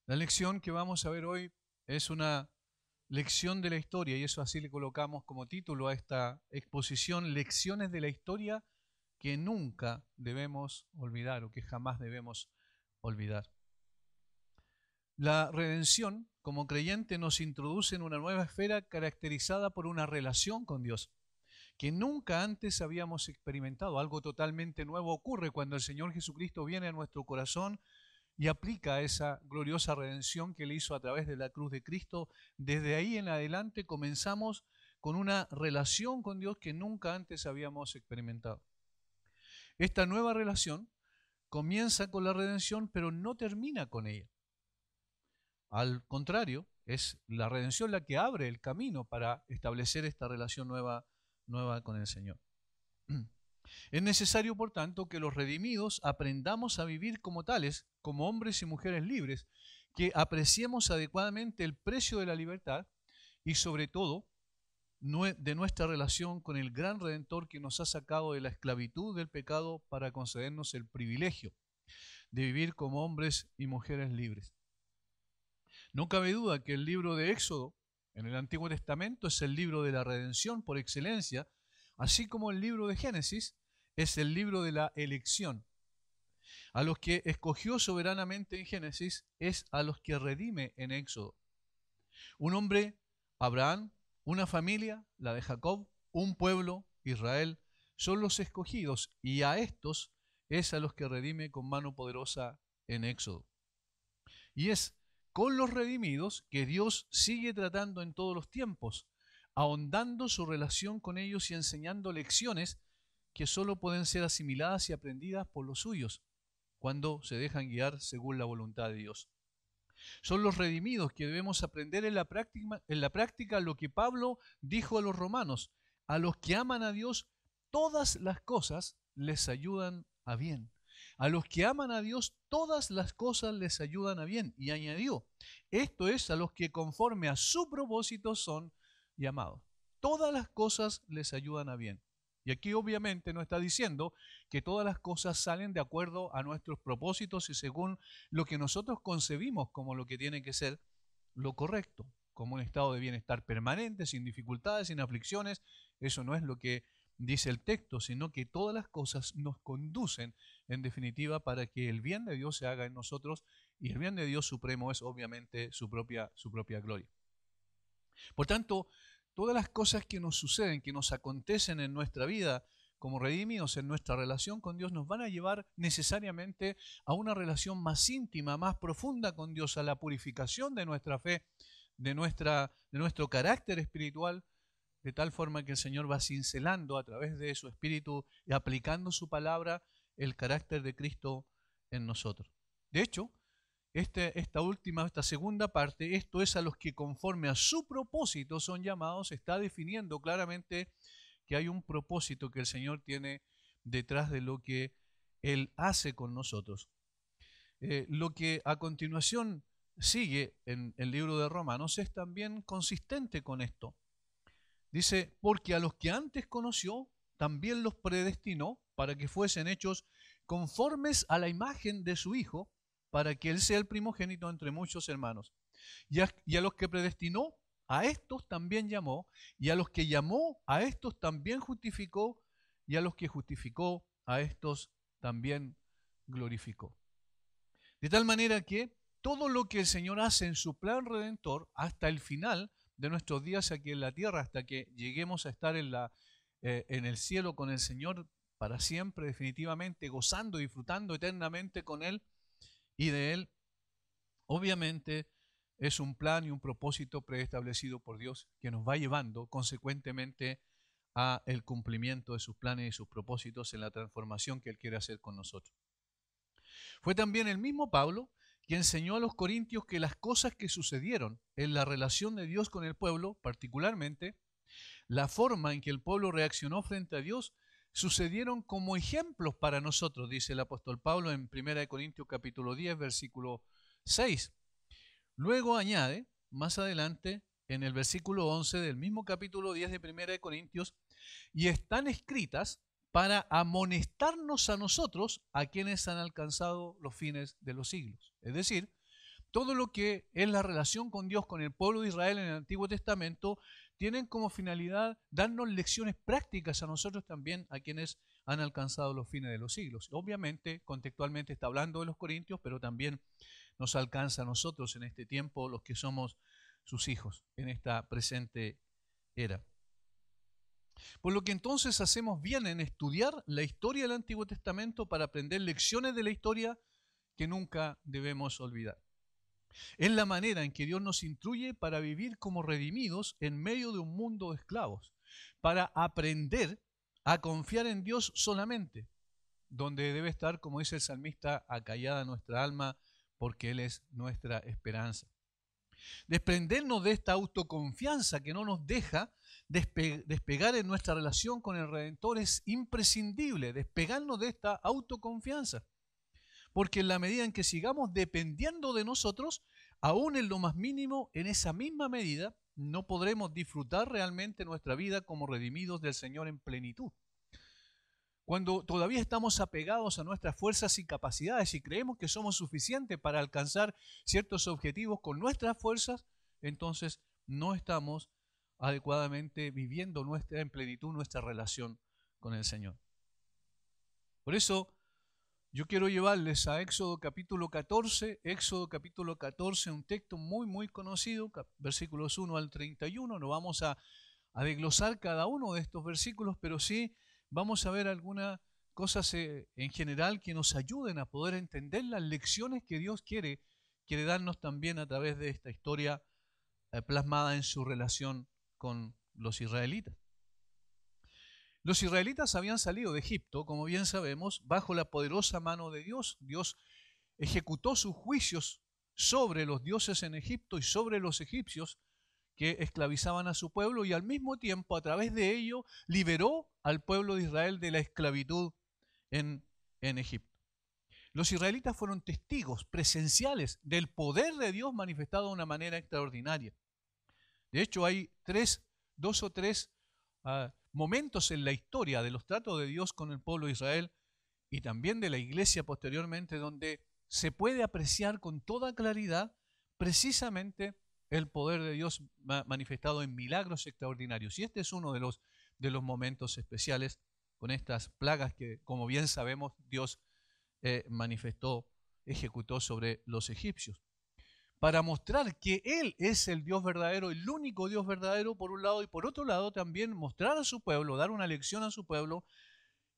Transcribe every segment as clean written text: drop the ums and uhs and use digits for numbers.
La lección que vamos a ver hoy es una lección de la historia, y eso así le colocamos como título a esta exposición: Lecciones de la historia que nunca debemos olvidar o que jamás debemos olvidar. La redención, como creyente, nos introduce en una nueva esfera caracterizada por una relación con Dios que nunca antes habíamos experimentado. Algo totalmente nuevo ocurre cuando el Señor Jesucristo viene a nuestro corazón y aplica esa gloriosa redención que Él hizo a través de la cruz de Cristo. Desde ahí en adelante comenzamos con una relación con Dios que nunca antes habíamos experimentado. Esta nueva relación comienza con la redención, pero no termina con ella. Al contrario, es la redención la que abre el camino para establecer esta relación nueva con el Señor. Es necesario, por tanto, que los redimidos aprendamos a vivir como tales, como hombres y mujeres libres, que apreciemos adecuadamente el precio de la libertad y, sobre todo, de nuestra relación con el gran Redentor que nos ha sacado de la esclavitud del pecado para concedernos el privilegio de vivir como hombres y mujeres libres. No cabe duda que el libro de Éxodo en el Antiguo Testamento es el libro de la redención por excelencia, así como el libro de Génesis es el libro de la elección. A los que escogió soberanamente en Génesis es a los que redime en Éxodo. Un hombre, Abraham, una familia, la de Jacob, un pueblo, Israel, son los escogidos, y a estos es a los que redime con mano poderosa en Éxodo. Y es con los redimidos que Dios sigue tratando en todos los tiempos, ahondando su relación con ellos y enseñando lecciones que solo pueden ser asimiladas y aprendidas por los suyos cuando se dejan guiar según la voluntad de Dios. Son los redimidos que debemos aprender en la práctica lo que Pablo dijo a los romanos: a los que aman a Dios, todas las cosas les ayudan a bien. A los que aman a Dios, todas las cosas les ayudan a bien. Y añadió, esto es, a los que conforme a su propósito son llamados. Todas las cosas les ayudan a bien. Y aquí obviamente no está diciendo que todas las cosas salen de acuerdo a nuestros propósitos y según lo que nosotros concebimos como lo que tiene que ser lo correcto, como un estado de bienestar permanente, sin dificultades, sin aflicciones. Eso no es lo que dice el texto, sino que todas las cosas nos conducen, en definitiva, para que el bien de Dios se haga en nosotros, y el bien de Dios supremo es obviamente su propia gloria. Por tanto, todas las cosas que nos suceden, que nos acontecen en nuestra vida como redimidos, en nuestra relación con Dios, nos van a llevar necesariamente a una relación más íntima, más profunda con Dios, a la purificación de nuestra fe, de nuestro carácter espiritual, de tal forma que el Señor va cincelando a través de su Espíritu y aplicando su palabra el carácter de Cristo en nosotros. De hecho, esta segunda parte, esto es, a los que conforme a su propósito son llamados, está definiendo claramente que hay un propósito que el Señor tiene detrás de lo que Él hace con nosotros. Lo que a continuación sigue en el libro de Romanos es también consistente con esto. Dice, porque a los que antes conoció, también los predestinó para que fuesen hechos conformes a la imagen de su Hijo, para que Él sea el primogénito entre muchos hermanos. Y a los que predestinó, a estos también llamó, y a los que llamó, a estos también justificó, y a los que justificó, a estos también glorificó. De tal manera que todo lo que el Señor hace en su plan redentor hasta el final de nuestros días aquí en la tierra, hasta que lleguemos a estar en el cielo con el Señor para siempre, definitivamente, gozando, disfrutando eternamente con Él y de Él, obviamente es un plan y un propósito preestablecido por Dios que nos va llevando consecuentemente a el cumplimiento de sus planes y sus propósitos en la transformación que Él quiere hacer con nosotros. Fue también el mismo Pablo que enseñó a los corintios que las cosas que sucedieron en la relación de Dios con el pueblo, particularmente la forma en que el pueblo reaccionó frente a Dios, sucedieron como ejemplos para nosotros, dice el apóstol Pablo en 1 Corintios capítulo 10, versículo 6. Luego añade, más adelante, en el versículo 11 del mismo capítulo 10 de 1 Corintios, y están escritas para amonestarnos a nosotros, a quienes han alcanzado los fines de los siglos. Es decir, todo lo que es la relación con Dios, con el pueblo de Israel en el Antiguo Testamento, tienen como finalidad darnos lecciones prácticas a nosotros también, a quienes han alcanzado los fines de los siglos. Obviamente, contextualmente está hablando de los corintios, pero también nos alcanza a nosotros en este tiempo, los que somos sus hijos, en esta presente era. Por lo que entonces hacemos bien en estudiar la historia del Antiguo Testamento para aprender lecciones de la historia que nunca debemos olvidar. Es la manera en que Dios nos instruye para vivir como redimidos en medio de un mundo de esclavos, para aprender a confiar en Dios solamente, donde debe estar, como dice el salmista, acallada nuestra alma, porque Él es nuestra esperanza. Desprendernos de esta autoconfianza que no nos deja despegar en nuestra relación con el Redentor es imprescindible, despegarnos de esta autoconfianza. Porque en la medida en que sigamos dependiendo de nosotros, aún en lo más mínimo, en esa misma medida, no podremos disfrutar realmente nuestra vida como redimidos del Señor en plenitud. Cuando todavía estamos apegados a nuestras fuerzas y capacidades y creemos que somos suficientes para alcanzar ciertos objetivos con nuestras fuerzas, entonces no estamos adecuadamente viviendo en plenitud nuestra relación con el Señor. Por eso yo quiero llevarles a Éxodo capítulo 14, un texto muy conocido, versículos 1 al 31. No vamos a desglosar cada uno de estos versículos, pero sí vamos a ver algunas cosas en general que nos ayuden a poder entender las lecciones que Dios quiere darnos también a través de esta historia plasmada en su relación con los israelitas. Los israelitas habían salido de Egipto, como bien sabemos, bajo la poderosa mano de Dios. Dios ejecutó sus juicios sobre los dioses en Egipto y sobre los egipcios que esclavizaban a su pueblo, y al mismo tiempo, a través de ello, liberó al pueblo de Israel de la esclavitud en Egipto. Los israelitas fueron testigos presenciales del poder de Dios manifestado de una manera extraordinaria. De hecho, hay dos o tres momentos en la historia de los tratos de Dios con el pueblo de Israel y también de la iglesia posteriormente, donde se puede apreciar con toda claridad precisamente el poder de Dios manifestado en milagros extraordinarios. Y este es uno de los momentos especiales con estas plagas que, como bien sabemos, Dios ejecutó sobre los egipcios, para mostrar que Él es el Dios verdadero, el único Dios verdadero, por un lado, y por otro lado también mostrar a su pueblo, dar una lección a su pueblo,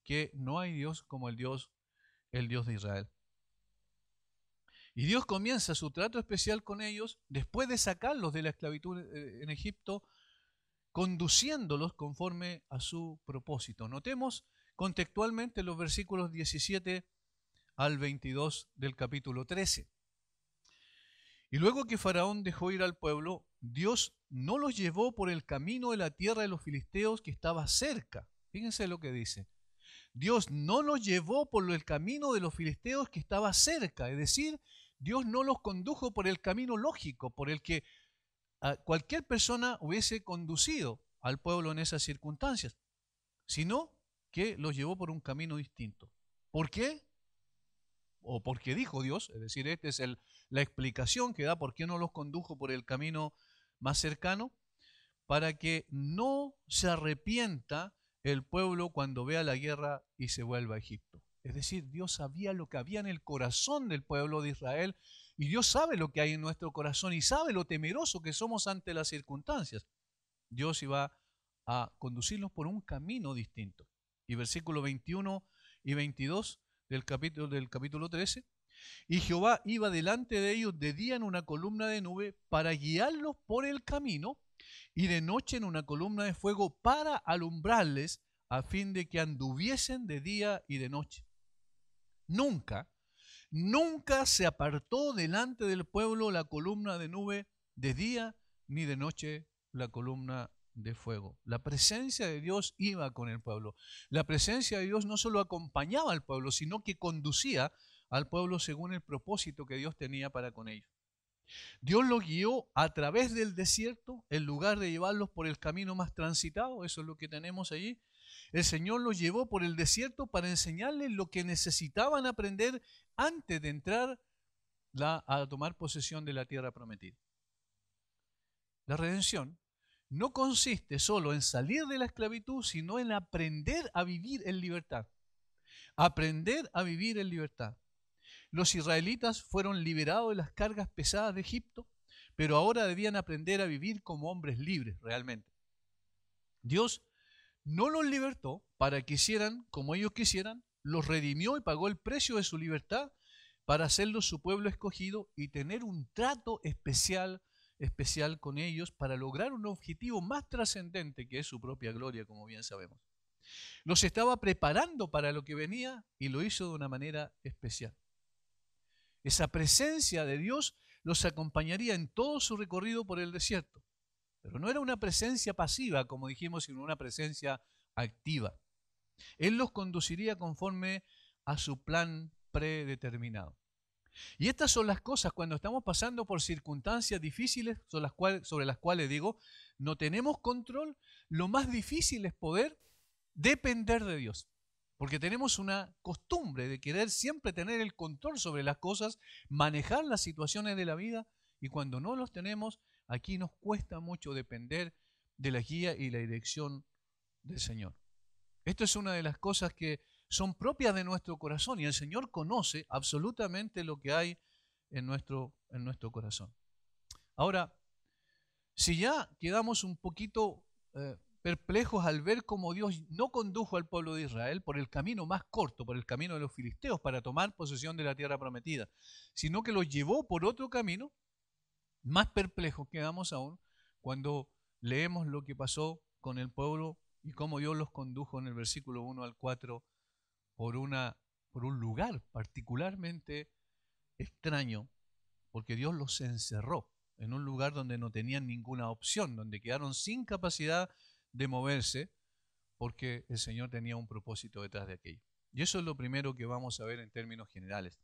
que no hay Dios como el Dios de Israel. Y Dios comienza su trato especial con ellos después de sacarlos de la esclavitud en Egipto, conduciéndolos conforme a su propósito. Notemos contextualmente los versículos 17 al 22 del capítulo 13. Y luego que Faraón dejó ir al pueblo, Dios no los llevó por el camino de la tierra de los filisteos que estaba cerca. Fíjense lo que dice. Dios no los llevó por el camino de los filisteos que estaba cerca. Es decir, Dios no los condujo por el camino lógico, por el que cualquier persona hubiese conducido al pueblo en esas circunstancias, sino que los llevó por un camino distinto. ¿Por qué? O porque dijo Dios, es decir, esta es la explicación que da por qué no los condujo por el camino más cercano, para que no se arrepienta el pueblo cuando vea la guerra y se vuelva a Egipto. Es decir, Dios sabía lo que había en el corazón del pueblo de Israel, y Dios sabe lo que hay en nuestro corazón y sabe lo temeroso que somos ante las circunstancias. Dios iba a conducirlos por un camino distinto. Y versículos 21 y 22 del capítulo 13. Y Jehová iba delante de ellos de día en una columna de nube para guiarlos por el camino, y de noche en una columna de fuego para alumbrarles, a fin de que anduviesen de día y de noche. Nunca se apartó delante del pueblo la columna de nube de día, ni de noche la columna de fuego. La presencia de Dios iba con el pueblo. La presencia de Dios no solo acompañaba al pueblo, sino que conducía al pueblo según el propósito que Dios tenía para con ellos. Dios los guió a través del desierto, en lugar de llevarlos por el camino más transitado. Eso es lo que tenemos allí. El Señor los llevó por el desierto para enseñarles lo que necesitaban aprender antes de entrar a tomar posesión de la tierra prometida. La redención no consiste solo en salir de la esclavitud, sino en aprender a vivir en libertad. Aprender a vivir en libertad. Los israelitas fueron liberados de las cargas pesadas de Egipto, pero ahora debían aprender a vivir como hombres libres realmente. Dios no los libertó para que hicieran como ellos quisieran, los redimió y pagó el precio de su libertad para hacerlos su pueblo escogido y tener un trato especial con ellos para lograr un objetivo más trascendente que es su propia gloria, como bien sabemos. Los estaba preparando para lo que venía y lo hizo de una manera especial. Esa presencia de Dios los acompañaría en todo su recorrido por el desierto. Pero no era una presencia pasiva, como dijimos, sino una presencia activa. Él los conduciría conforme a su plan predeterminado. Y estas son las cosas cuando estamos pasando por circunstancias difíciles sobre las cuales digo, no tenemos control. Lo más difícil es poder depender de Dios. Porque tenemos una costumbre de querer siempre tener el control sobre las cosas, manejar las situaciones de la vida, y cuando no los tenemos, aquí nos cuesta mucho depender de la guía y la dirección del Señor. Esto es una de las cosas que son propias de nuestro corazón y el Señor conoce absolutamente lo que hay en nuestro corazón. Ahora, si ya quedamos un poquito perplejos al ver cómo Dios no condujo al pueblo de Israel por el camino más corto, por el camino de los filisteos para tomar posesión de la tierra prometida, sino que los llevó por otro camino, más perplejos quedamos aún cuando leemos lo que pasó con el pueblo y cómo Dios los condujo en el versículo 1 al 4 por un lugar particularmente extraño, porque Dios los encerró en un lugar donde no tenían ninguna opción, donde quedaron sin capacidad de moverse, porque el Señor tenía un propósito detrás de aquello. Y eso es lo primero que vamos a ver en términos generales.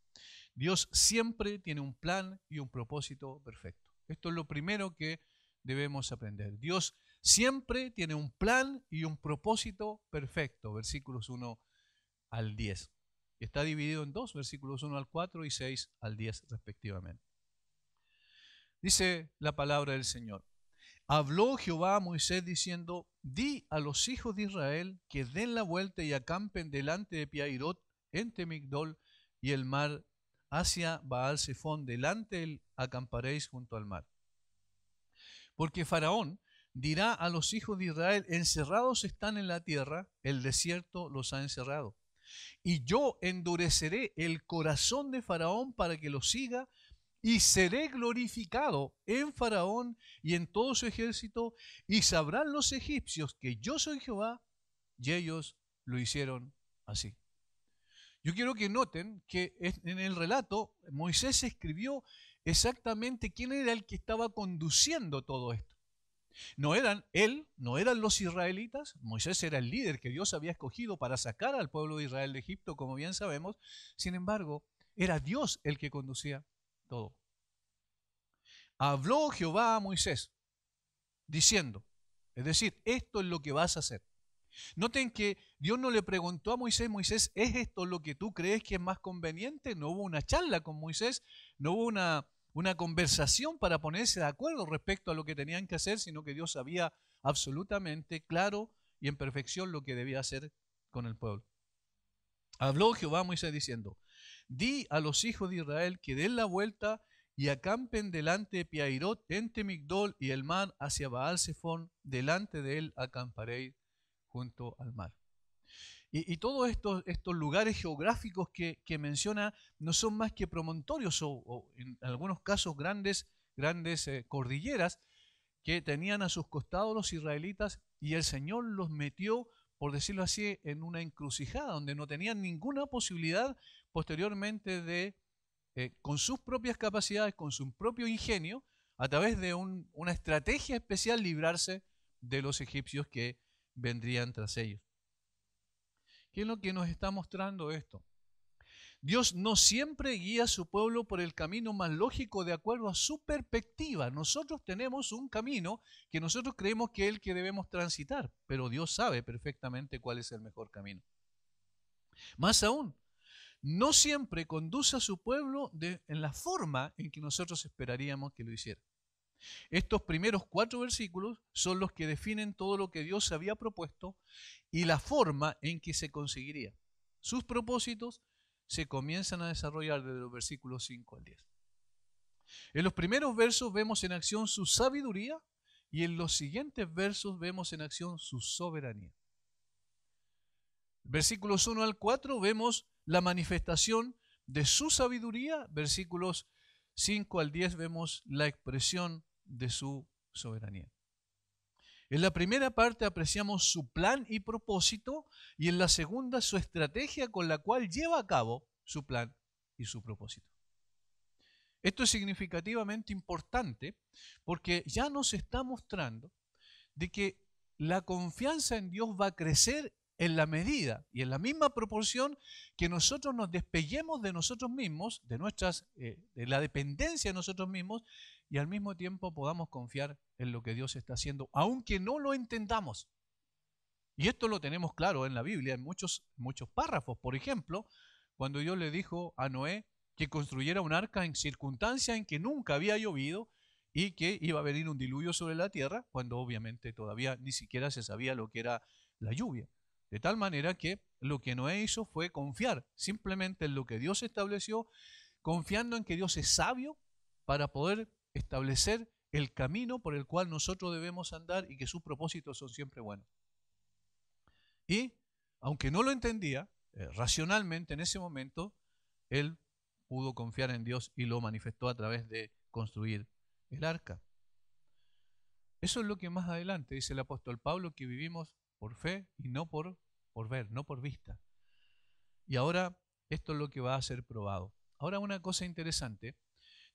Dios siempre tiene un plan y un propósito perfecto. Esto es lo primero que debemos aprender. Dios siempre tiene un plan y un propósito perfecto. Versículos 1 al 10. Está dividido en dos, versículos 1 al 4 y 6 al 10 respectivamente. Dice la palabra del Señor. Habló Jehová a Moisés diciendo, di a los hijos de Israel que den la vuelta y acampen delante de Piahirot, entre Migdol y el mar, hacia Baal-Zephón, delante del acamparéis junto al mar. Porque Faraón dirá a los hijos de Israel, encerrados están en la tierra, el desierto los ha encerrado. Y yo endureceré el corazón de Faraón para que los siga, y seré glorificado en Faraón y en todo su ejército, y sabrán los egipcios que yo soy Jehová, y ellos lo hicieron así. Yo quiero que noten que en el relato Moisés escribió exactamente quién era el que estaba conduciendo todo esto. No eran los israelitas. Moisés era el líder que Dios había escogido para sacar al pueblo de Israel de Egipto, como bien sabemos. Sin embargo, era Dios el que conducía todo. Habló Jehová a Moisés diciendo, es decir, esto es lo que vas a hacer. Noten que Dios no le preguntó a Moisés, Moisés, ¿es esto lo que tú crees que es más conveniente? No hubo una charla con Moisés, no hubo una conversación para ponerse de acuerdo respecto a lo que tenían que hacer, sino que Dios sabía absolutamente claro y en perfección lo que debía hacer con el pueblo. Habló Jehová a Moisés diciendo, di a los hijos de Israel que den la vuelta y acampen delante de Piahirot, entre Migdol y el mar, hacia Baal-Zephón, delante de él acamparéis junto al mar. Y todos estos lugares geográficos que menciona no son más que promontorios o en algunos casos grandes cordilleras que tenían a sus costados los israelitas, y el Señor los metió, por decirlo así, en una encrucijada donde no tenían ninguna posibilidad posteriormente de, con sus propias capacidades, con su propio ingenio, a través de una estrategia especial, librarse de los egipcios que vendrían tras ellos. ¿Qué es lo que nos está mostrando esto? Dios no siempre guía a su pueblo por el camino más lógico de acuerdo a su perspectiva. Nosotros tenemos un camino que nosotros creemos que es el que debemos transitar, pero Dios sabe perfectamente cuál es el mejor camino. Más aún, no siempre conduce a su pueblo en la forma en que nosotros esperaríamos que lo hiciera. Estos primeros 4 versículos son los que definen todo lo que Dios había propuesto y la forma en que se conseguiría. Sus propósitos se comienzan a desarrollar desde los versículos 5 al 10. En los primeros versos vemos en acción su sabiduría y en los siguientes versos vemos en acción su soberanía. Versículos 1 al 4 vemos la manifestación de su sabiduría. Versículos 5 al 10 vemos la expresión de su soberanía. En la primera parte apreciamos su plan y propósito y en la segunda su estrategia con la cual lleva a cabo su plan y su propósito. Esto es significativamente importante porque ya nos está mostrando de que la confianza en Dios va a crecer en la medida y en la misma proporción que nosotros nos despeguemos de nosotros mismos, de la dependencia de nosotros mismos, y al mismo tiempo podamos confiar en lo que Dios está haciendo, aunque no lo entendamos. Y esto lo tenemos claro en la Biblia, en muchos párrafos. Por ejemplo, cuando Dios le dijo a Noé que construyera un arca en circunstancias en que nunca había llovido y que iba a venir un diluvio sobre la tierra, cuando obviamente todavía ni siquiera se sabía lo que era la lluvia. De tal manera que lo que Noé hizo fue confiar simplemente en lo que Dios estableció, confiando en que Dios es sabio para poder establecer el camino por el cual nosotros debemos andar y que sus propósitos son siempre buenos. Y, aunque no lo entendía, racionalmente en ese momento, él pudo confiar en Dios y lo manifestó a través de construir el arca. Eso es lo que más adelante dice el apóstol Pablo, que vivimos por fe y no por ver, no por vista. Y ahora esto es lo que va a ser probado. Ahora una cosa interesante,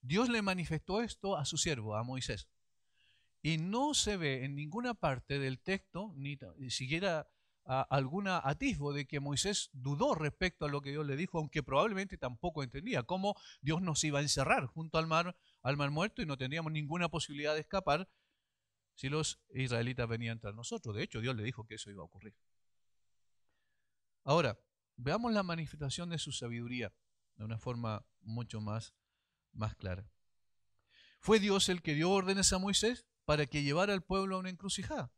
Dios le manifestó esto a su siervo, a Moisés. Y no se ve en ninguna parte del texto, ni siquiera alguna atisbo de que Moisés dudó respecto a lo que Dios le dijo, aunque probablemente tampoco entendía cómo Dios nos iba a encerrar junto al mar muerto y no teníamos ninguna posibilidad de escapar si los israelitas venían tras nosotros. De hecho, Dios le dijo que eso iba a ocurrir. Ahora, veamos la manifestación de su sabiduría de una forma mucho más clara. Fue Dios el que dio órdenes a Moisés para que llevara al pueblo a una encrucijada,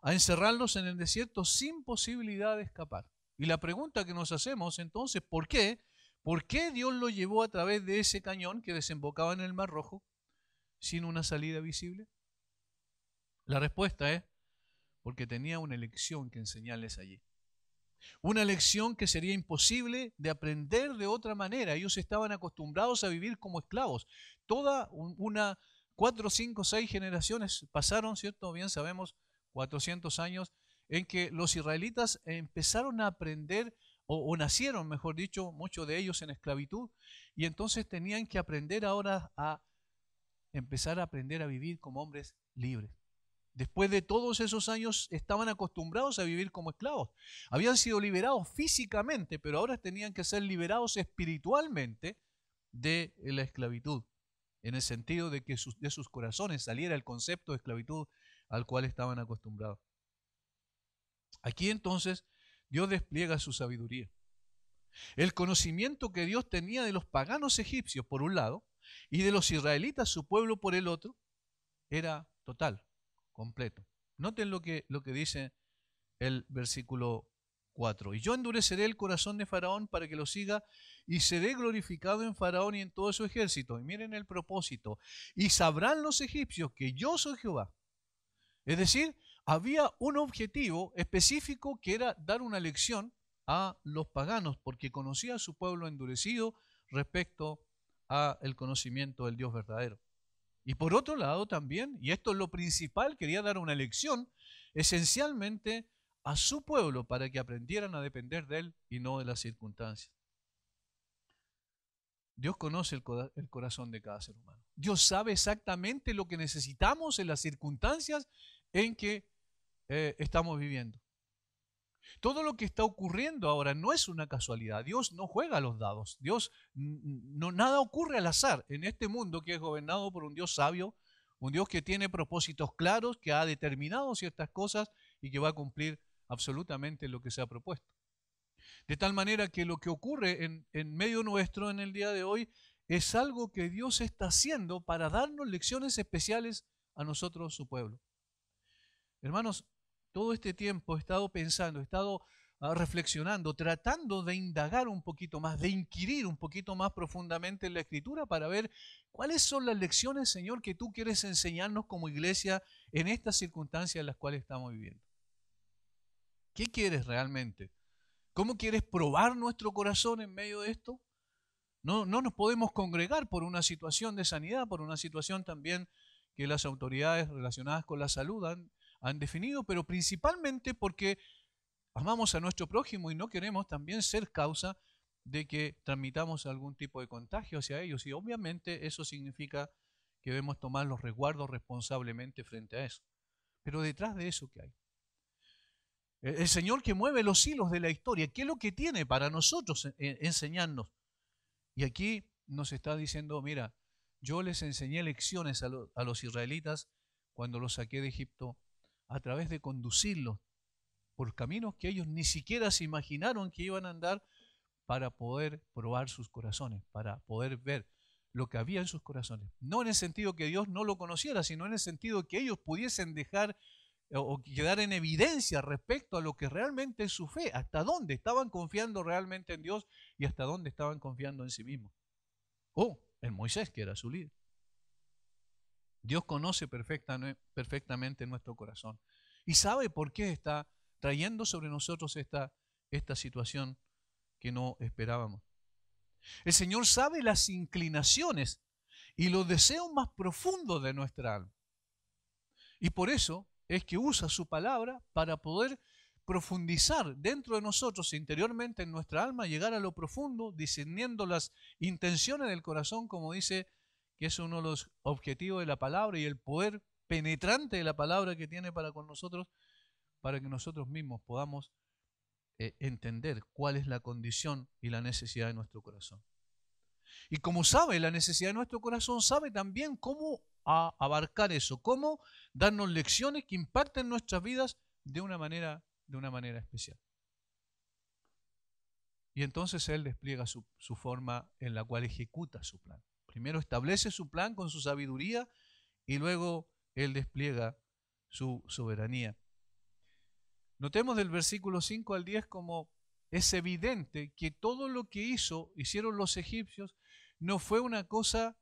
a encerrarlos en el desierto sin posibilidad de escapar. Y la pregunta que nos hacemos entonces, ¿por qué? ¿Por qué Dios lo llevó a través de ese cañón que desembocaba en el Mar Rojo sin una salida visible? La respuesta es porque tenía una lección que enseñarles allí. Una lección que sería imposible de aprender de otra manera. Ellos estaban acostumbrados a vivir como esclavos. Toda 4, 5, 6 generaciones pasaron, ¿cierto? Bien sabemos, 400 años, en que los israelitas empezaron a aprender, o nacieron, mejor dicho, muchos de ellos en esclavitud, y entonces tenían que aprender ahora a empezar a aprender a vivir como hombres libres. Después de todos esos años estaban acostumbrados a vivir como esclavos. Habían sido liberados físicamente, pero ahora tenían que ser liberados espiritualmente de la esclavitud, en el sentido de que de sus corazones saliera el concepto de esclavitud al cual estaban acostumbrados. Aquí entonces Dios despliega su sabiduría. El conocimiento que Dios tenía de los paganos egipcios por un lado y de los israelitas, su pueblo, por el otro, era total, completo. Noten lo que dice el versículo 4. Y yo endureceré el corazón de Faraón para que lo siga y seré glorificado en Faraón y en todo su ejército. Y miren el propósito. Y sabrán los egipcios que yo soy Jehová. Es decir, había un objetivo específico que era dar una lección a los paganos porque conocía a su pueblo endurecido respecto al conocimiento del Dios verdadero. Y por otro lado también, y esto es lo principal, quería dar una lección esencialmente a su pueblo para que aprendieran a depender de él y no de las circunstancias. Dios conoce el corazón de cada ser humano. Dios sabe exactamente lo que necesitamos en las circunstancias en que estamos viviendo. Todo lo que está ocurriendo ahora no es una casualidad. Dios no juega a los dados. Nada ocurre al azar en este mundo que es gobernado por un Dios sabio, un Dios que tiene propósitos claros, que ha determinado ciertas cosas y que va a cumplir absolutamente lo que se ha propuesto. De tal manera que lo que ocurre en medio nuestro en el día de hoy es algo que Dios está haciendo para darnos lecciones especiales a nosotros, su pueblo. Hermanos, todo este tiempo he estado pensando, he estado reflexionando, tratando de indagar un poquito más, de inquirir un poquito más profundamente en la Escritura para ver cuáles son las lecciones, Señor, que tú quieres enseñarnos como iglesia en estas circunstancias en las cuales estamos viviendo. ¿Qué quieres realmente? ¿Cómo quieres probar nuestro corazón en medio de esto? No nos podemos congregar por una situación de sanidad, por una situación también que las autoridades relacionadas con la salud han definido, pero principalmente porque amamos a nuestro prójimo y no queremos también ser causa de que transmitamos algún tipo de contagio hacia ellos. Y obviamente eso significa que debemos tomar los resguardos responsablemente frente a eso. Pero detrás de eso, ¿qué hay? El Señor que mueve los hilos de la historia, ¿qué es lo que tiene para nosotros enseñarnos? Y aquí nos está diciendo, mira, yo les enseñé lecciones a los israelitas cuando los saqué de Egipto a través de conducirlos por caminos que ellos ni siquiera se imaginaron que iban a andar para poder probar sus corazones, para poder ver lo que había en sus corazones. No en el sentido que Dios no lo conociera, sino en el sentido que ellos pudiesen dejar o quedar en evidencia respecto a lo que realmente es su fe, hasta dónde estaban confiando realmente en Dios y hasta dónde estaban confiando en sí mismos. O en Moisés, que era su líder. Dios conoce perfectamente nuestro corazón y sabe por qué está trayendo sobre nosotros esta situación que no esperábamos. El Señor sabe las inclinaciones y los deseos más profundos de nuestra alma. Y por eso es que usa su palabra para poder profundizar dentro de nosotros, interiormente en nuestra alma, llegar a lo profundo, discerniendo las intenciones del corazón, como dice que es uno de los objetivos de la palabra y el poder penetrante de la palabra que tiene para con nosotros, para que nosotros mismos podamos entender cuál es la condición y la necesidad de nuestro corazón. Y como sabe la necesidad de nuestro corazón, sabe también cómo abarcar eso, cómo darnos lecciones que impacten nuestras vidas de una manera especial. Y entonces Él despliega su forma en la cual ejecuta su plan. Primero establece su plan con su sabiduría y luego Él despliega su soberanía. Notemos del versículo 5 al 10 como es evidente que todo lo que hicieron los egipcios no fue una cosa,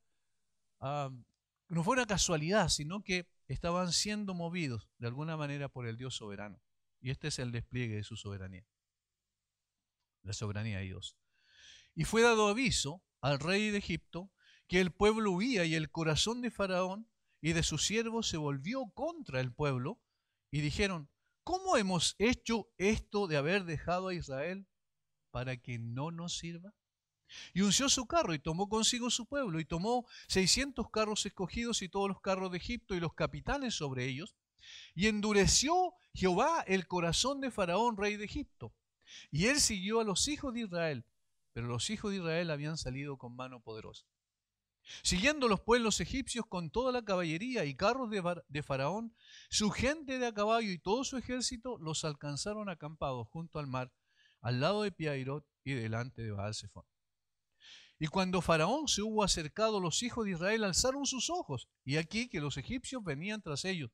no fue una casualidad, sino que estaban siendo movidos de alguna manera por el Dios soberano. Y este es el despliegue de su soberanía, la soberanía de Dios. Y fue dado aviso al rey de Egipto que el pueblo huía y el corazón de Faraón y de sus siervos se volvió contra el pueblo y dijeron, ¿cómo hemos hecho esto de haber dejado a Israel para que no nos sirva? Y unció su carro y tomó consigo su pueblo y tomó 600 carros escogidos y todos los carros de Egipto y los capitanes sobre ellos. Y endureció Jehová el corazón de Faraón, rey de Egipto. Y él siguió a los hijos de Israel, pero los hijos de Israel habían salido con mano poderosa. Siguiendo los pueblos egipcios con toda la caballería y carros de Faraón, su gente de a caballo y todo su ejército los alcanzaron acampados junto al mar, al lado de Piairot y delante de Baal-Zephón. Y cuando Faraón se hubo acercado, los hijos de Israel alzaron sus ojos, y aquí que los egipcios venían tras ellos,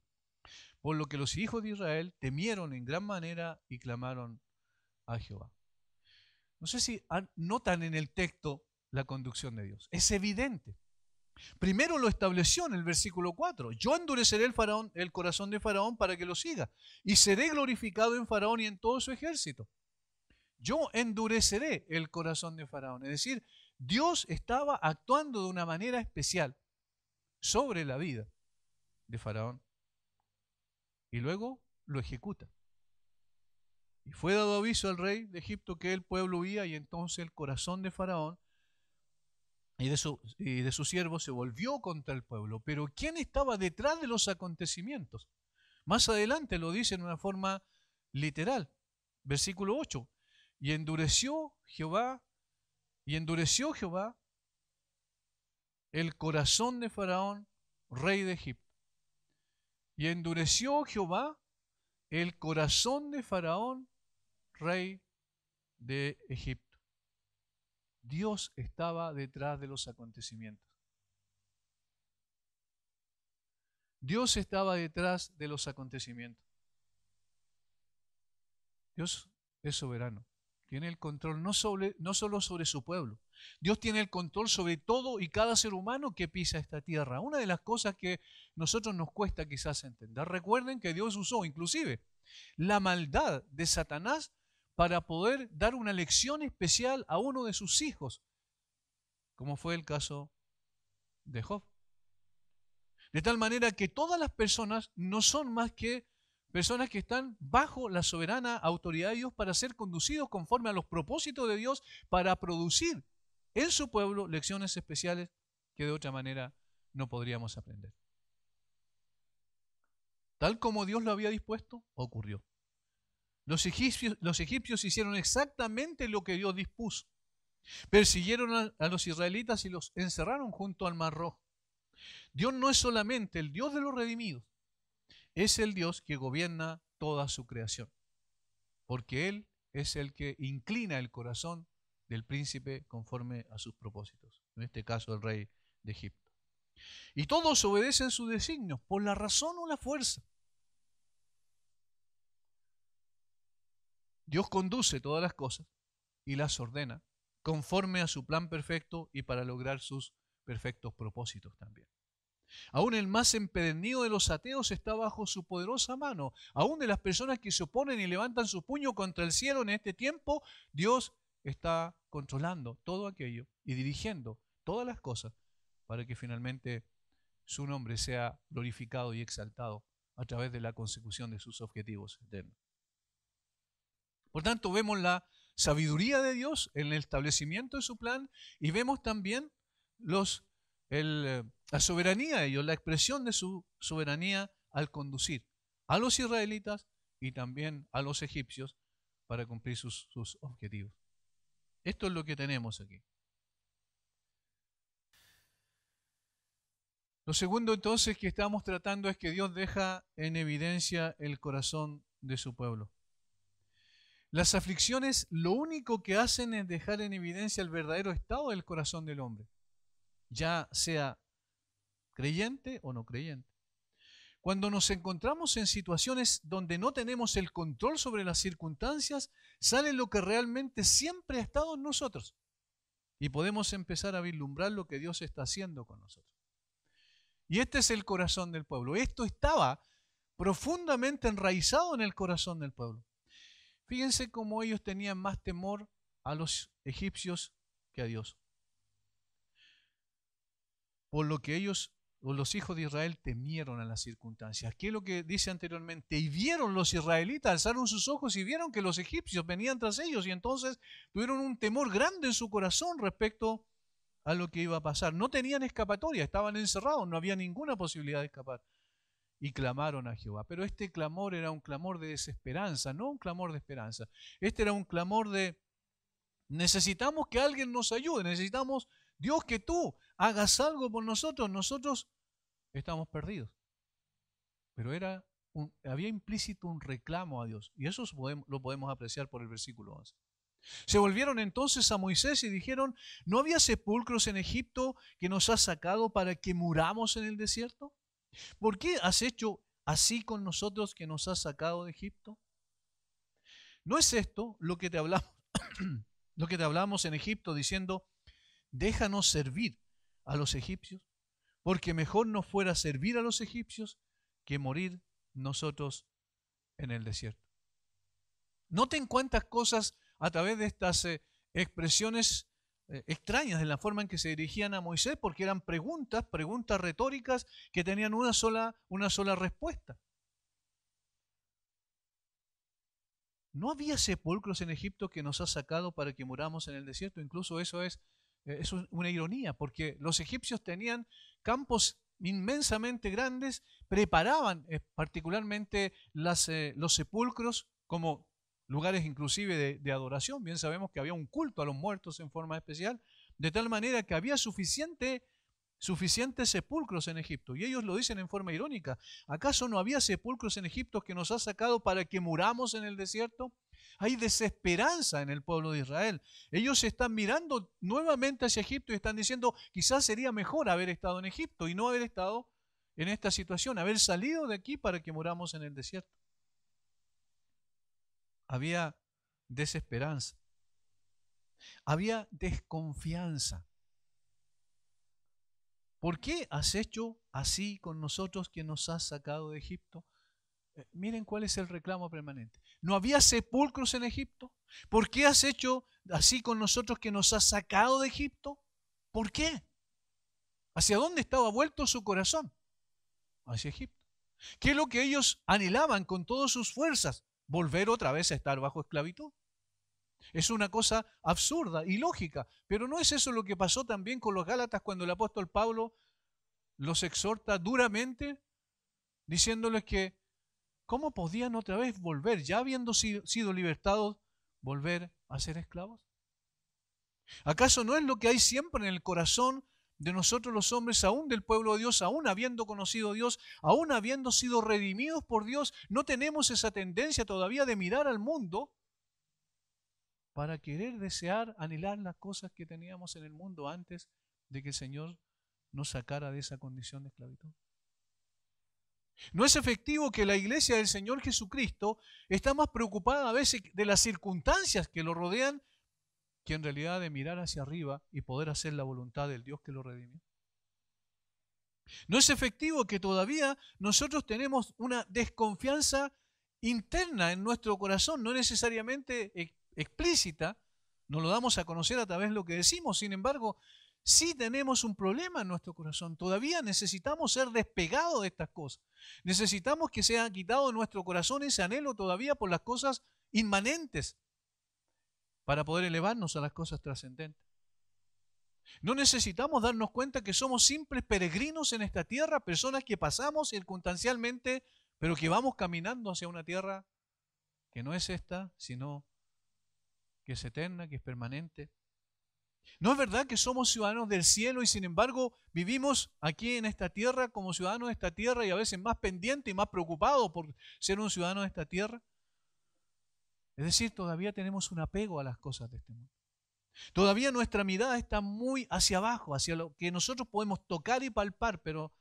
por lo que los hijos de Israel temieron en gran manera y clamaron a Jehová. No sé si notan en el texto la conducción de Dios. Es evidente. Primero lo estableció en el versículo 4. Yo endureceré el corazón de Faraón para que lo siga, y seré glorificado en Faraón y en todo su ejército. Yo endureceré el corazón de Faraón. Es decir, Dios estaba actuando de una manera especial sobre la vida de Faraón. Y luego lo ejecuta. Y fue dado aviso al rey de Egipto que el pueblo huía, y entonces el corazón de Faraón y de sus siervos se volvió contra el pueblo. Pero ¿quién estaba detrás de los acontecimientos? Más adelante lo dice en una forma literal. Versículo 8. Y endureció Jehová el corazón de Faraón, rey de Egipto. Y endureció Jehová el corazón de Faraón, rey de Egipto. Dios estaba detrás de los acontecimientos. Dios estaba detrás de los acontecimientos. Dios es soberano. Tiene el control no solo sobre su pueblo. Dios tiene el control sobre todo y cada ser humano que pisa esta tierra. Una de las cosas que a nosotros nos cuesta quizás entender. Recuerden que Dios usó inclusive la maldad de Satanás para poder dar una lección especial a uno de sus hijos, como fue el caso de Job. De tal manera que todas las personas no son más que personas que están bajo la soberana autoridad de Dios para ser conducidos conforme a los propósitos de Dios para producir en su pueblo lecciones especiales que de otra manera no podríamos aprender. Tal como Dios lo había dispuesto, ocurrió. Los egipcios hicieron exactamente lo que Dios dispuso. Persiguieron a los israelitas y los encerraron junto al Mar Rojo. Dios no es solamente el Dios de los redimidos, es el Dios que gobierna toda su creación, porque Él es el que inclina el corazón del príncipe conforme a sus propósitos, en este caso el rey de Egipto. Y todos obedecen sus designios, por la razón o la fuerza. Dios conduce todas las cosas y las ordena conforme a su plan perfecto y para lograr sus perfectos propósitos también. Aún el más empedernido de los ateos está bajo su poderosa mano. Aún de las personas que se oponen y levantan su puño contra el cielo en este tiempo, Dios está controlando todo aquello y dirigiendo todas las cosas para que finalmente su nombre sea glorificado y exaltado a través de la consecución de sus objetivos eternos. Por tanto, vemos la sabiduría de Dios en el establecimiento de su plan y vemos también la soberanía de Dios, la expresión de su soberanía al conducir a los israelitas y también a los egipcios para cumplir sus objetivos. Esto es lo que tenemos aquí. Lo segundo entonces que estamos tratando es que Dios deja en evidencia el corazón de su pueblo. Las aflicciones lo único que hacen es dejar en evidencia el verdadero estado del corazón del hombre, ya sea creyente o no creyente. Cuando nos encontramos en situaciones donde no tenemos el control sobre las circunstancias, sale lo que realmente siempre ha estado en nosotros y podemos empezar a vislumbrar lo que Dios está haciendo con nosotros. Y este es el corazón del pueblo. Esto estaba profundamente enraizado en el corazón del pueblo. Fíjense cómo ellos tenían más temor a los egipcios que a Dios. Por lo que ellos, o los hijos de Israel, temieron a las circunstancias. ¿Qué es lo que dice anteriormente? Y vieron los israelitas, alzaron sus ojos y vieron que los egipcios venían tras ellos y entonces tuvieron un temor grande en su corazón respecto a lo que iba a pasar. No tenían escapatoria, estaban encerrados, no había ninguna posibilidad de escapar. Y clamaron a Jehová. Pero este clamor era un clamor de desesperanza, no un clamor de esperanza. Este era un clamor de necesitamos que alguien nos ayude, necesitamos, Dios, que tú hagas algo por nosotros, nosotros estamos perdidos. Pero había implícito un reclamo a Dios, y eso lo podemos apreciar por el versículo 11. Se volvieron entonces a Moisés y dijeron, ¿no había sepulcros en Egipto que nos has sacado para que muramos en el desierto? ¿Por qué has hecho así con nosotros que nos has sacado de Egipto? ¿No es esto lo que te hablamos en Egipto diciendo, déjanos servir a los egipcios? Porque mejor nos fuera servir a los egipcios que morir nosotros en el desierto. Noten cuántas cosas a través de estas expresiones extrañas en la forma en que se dirigían a Moisés, porque eran preguntas retóricas que tenían una sola respuesta. ¿No había sepulcros en Egipto que nos ha sacado para que muramos en el desierto? Incluso eso es una ironía, porque los egipcios tenían campos inmensamente grandes, preparaban particularmente los sepulcros como lugares inclusive de adoración. Bien sabemos que había un culto a los muertos en forma especial, de tal manera que había suficientes sepulcros en Egipto. Y ellos lo dicen en forma irónica. ¿Acaso no había sepulcros en Egipto que nos ha sacado para que muramos en el desierto? Hay desesperanza en el pueblo de Israel. Ellos están mirando nuevamente hacia Egipto y están diciendo, quizás sería mejor haber estado en Egipto y no haber estado en esta situación, haber salido de aquí para que muramos en el desierto. Había desesperanza. Había desconfianza. ¿Por qué has hecho así con nosotros que nos has sacado de Egipto? Miren cuál es el reclamo permanente. ¿No había sepulcros en Egipto? ¿Por qué has hecho así con nosotros que nos has sacado de Egipto? ¿Por qué? ¿Hacia dónde estaba vuelto su corazón? Hacia Egipto. ¿Qué es lo que ellos anhelaban con todas sus fuerzas? Volver otra vez a estar bajo esclavitud. Es una cosa absurda y lógica, pero ¿no es eso lo que pasó también con los Gálatas cuando el apóstol Pablo los exhorta duramente, diciéndoles que ¿cómo podían otra vez volver, ya habiendo sido libertados, volver a ser esclavos? ¿Acaso no es lo que hay siempre en el corazón de nosotros los hombres, aún del pueblo de Dios, aún habiendo conocido a Dios, aún habiendo sido redimidos por Dios? ¿No tenemos esa tendencia todavía de mirar al mundo para querer, desear, anhelar las cosas que teníamos en el mundo antes de que el Señor nos sacara de esa condición de esclavitud? ¿No es efectivo que la iglesia del Señor Jesucristo está más preocupada a veces de las circunstancias que lo rodean que en realidad de mirar hacia arriba y poder hacer la voluntad del Dios que lo redimió? ¿No es efectivo que todavía nosotros tenemos una desconfianza interna en nuestro corazón, no necesariamente explícita, nos lo damos a conocer a través de lo que decimos, sin embargo, sí tenemos un problema en nuestro corazón? Todavía necesitamos ser despegados de estas cosas. Necesitamos que sea quitado de nuestro corazón ese anhelo todavía por las cosas inmanentes para poder elevarnos a las cosas trascendentes. No necesitamos darnos cuenta que somos simples peregrinos en esta tierra, personas que pasamos circunstancialmente, pero que vamos caminando hacia una tierra que no es esta, sino que es eterna, que es permanente. ¿No es verdad que somos ciudadanos del cielo y sin embargo vivimos aquí en esta tierra como ciudadanos de esta tierra y a veces más pendientes y más preocupados por ser un ciudadano de esta tierra? Es decir, todavía tenemos un apego a las cosas de este mundo. Todavía nuestra mirada está muy hacia abajo, hacia lo que nosotros podemos tocar y palpar, pero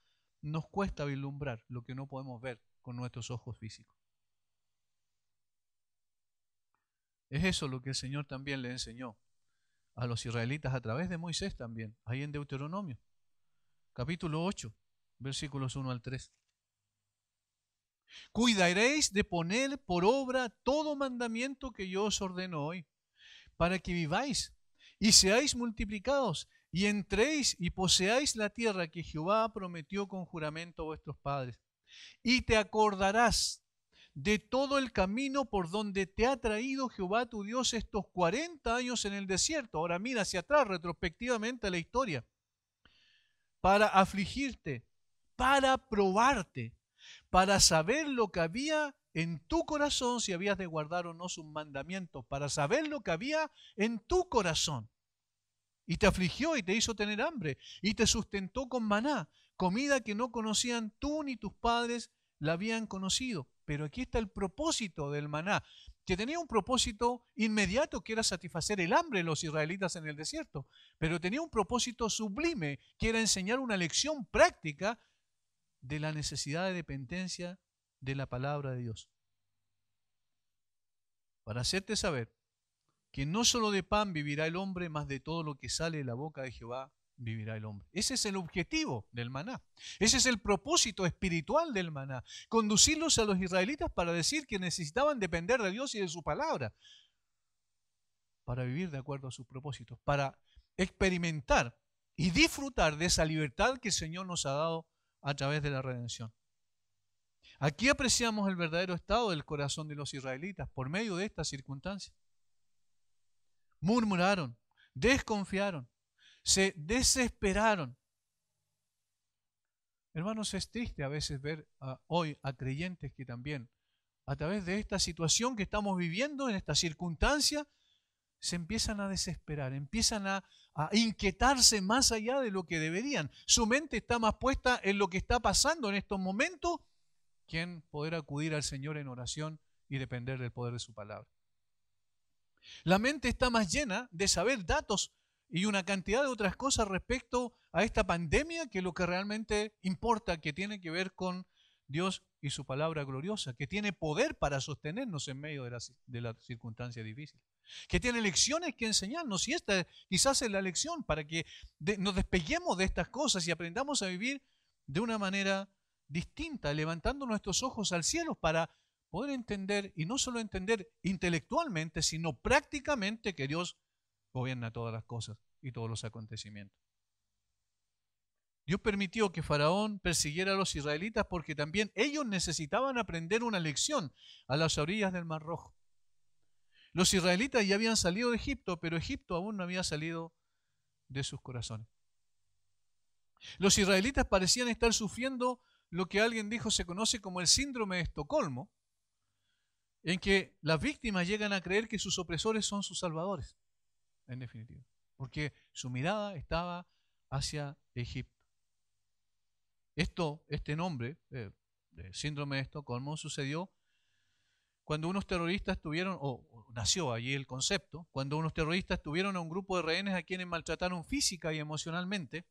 nos cuesta vislumbrar lo que no podemos ver con nuestros ojos físicos. Es eso lo que el Señor también le enseñó a los israelitas a través de Moisés también, ahí en Deuteronomio, capítulo 8, versículos 1 al 3. Cuidaréis de poner por obra todo mandamiento que yo os ordeno hoy, para que viváis y seáis multiplicados, y entréis y poseáis la tierra que Jehová prometió con juramento a vuestros padres. Y te acordarás de todo el camino por donde te ha traído Jehová tu Dios estos 40 años en el desierto. Ahora mira hacia atrás, retrospectivamente a la historia. Para afligirte, para probarte, para saber lo que había en tu corazón, si habías de guardar o no sus mandamientos, para saber lo que había en tu corazón. Y te afligió y te hizo tener hambre, y te sustentó con maná, comida que no conocían tú ni tus padres la habían conocido. Pero aquí está el propósito del maná, que tenía un propósito inmediato, que era satisfacer el hambre de los israelitas en el desierto, pero tenía un propósito sublime, que era enseñar una lección práctica de la necesidad de dependencia de la palabra de Dios. Para hacerte saber que no solo de pan vivirá el hombre, mas de todo lo que sale de la boca de Jehová vivirá el hombre. Ese es el objetivo del maná. Ese es el propósito espiritual del maná. Conducirlos a los israelitas para decir que necesitaban depender de Dios y de su palabra para vivir de acuerdo a sus propósitos, para experimentar y disfrutar de esa libertad que el Señor nos ha dado a través de la redención. Aquí apreciamos el verdadero estado del corazón de los israelitas por medio de estas circunstancias. Murmuraron, desconfiaron, se desesperaron. Hermanos, es triste a veces ver hoy a creyentes que también, a través de esta situación que estamos viviendo, en esta circunstancia, se empiezan a desesperar, empiezan a inquietarse más allá de lo que deberían. Su mente está más puesta en lo que está pasando en estos momentos que en poder acudir al Señor en oración y depender del poder de su palabra. La mente está más llena de saber datos y una cantidad de otras cosas respecto a esta pandemia que lo que realmente importa, que tiene que ver con Dios y su palabra gloriosa, que tiene poder para sostenernos en medio de las circunstancias difíciles, que tiene lecciones que enseñarnos, y esta quizás es la lección para que nos despeguemos de estas cosas y aprendamos a vivir de una manera distinta, levantando nuestros ojos al cielo para poder entender, y no solo entender intelectualmente, sino prácticamente, que Dios gobierna todas las cosas y todos los acontecimientos. Dios permitió que Faraón persiguiera a los israelitas porque también ellos necesitaban aprender una lección a las orillas del Mar Rojo. Los israelitas ya habían salido de Egipto, pero Egipto aún no había salido de sus corazones. Los israelitas parecían estar sufriendo lo que alguien dijo se conoce como el síndrome de Estocolmo, en que las víctimas llegan a creer que sus opresores son sus salvadores, en definitiva, porque su mirada estaba hacia Egipto. Este nombre, de síndrome de Estocolmo, sucedió cuando unos terroristas tuvieron, o nació allí el concepto, cuando unos terroristas tuvieron a un grupo de rehenes a quienes maltrataron física y emocionalmente,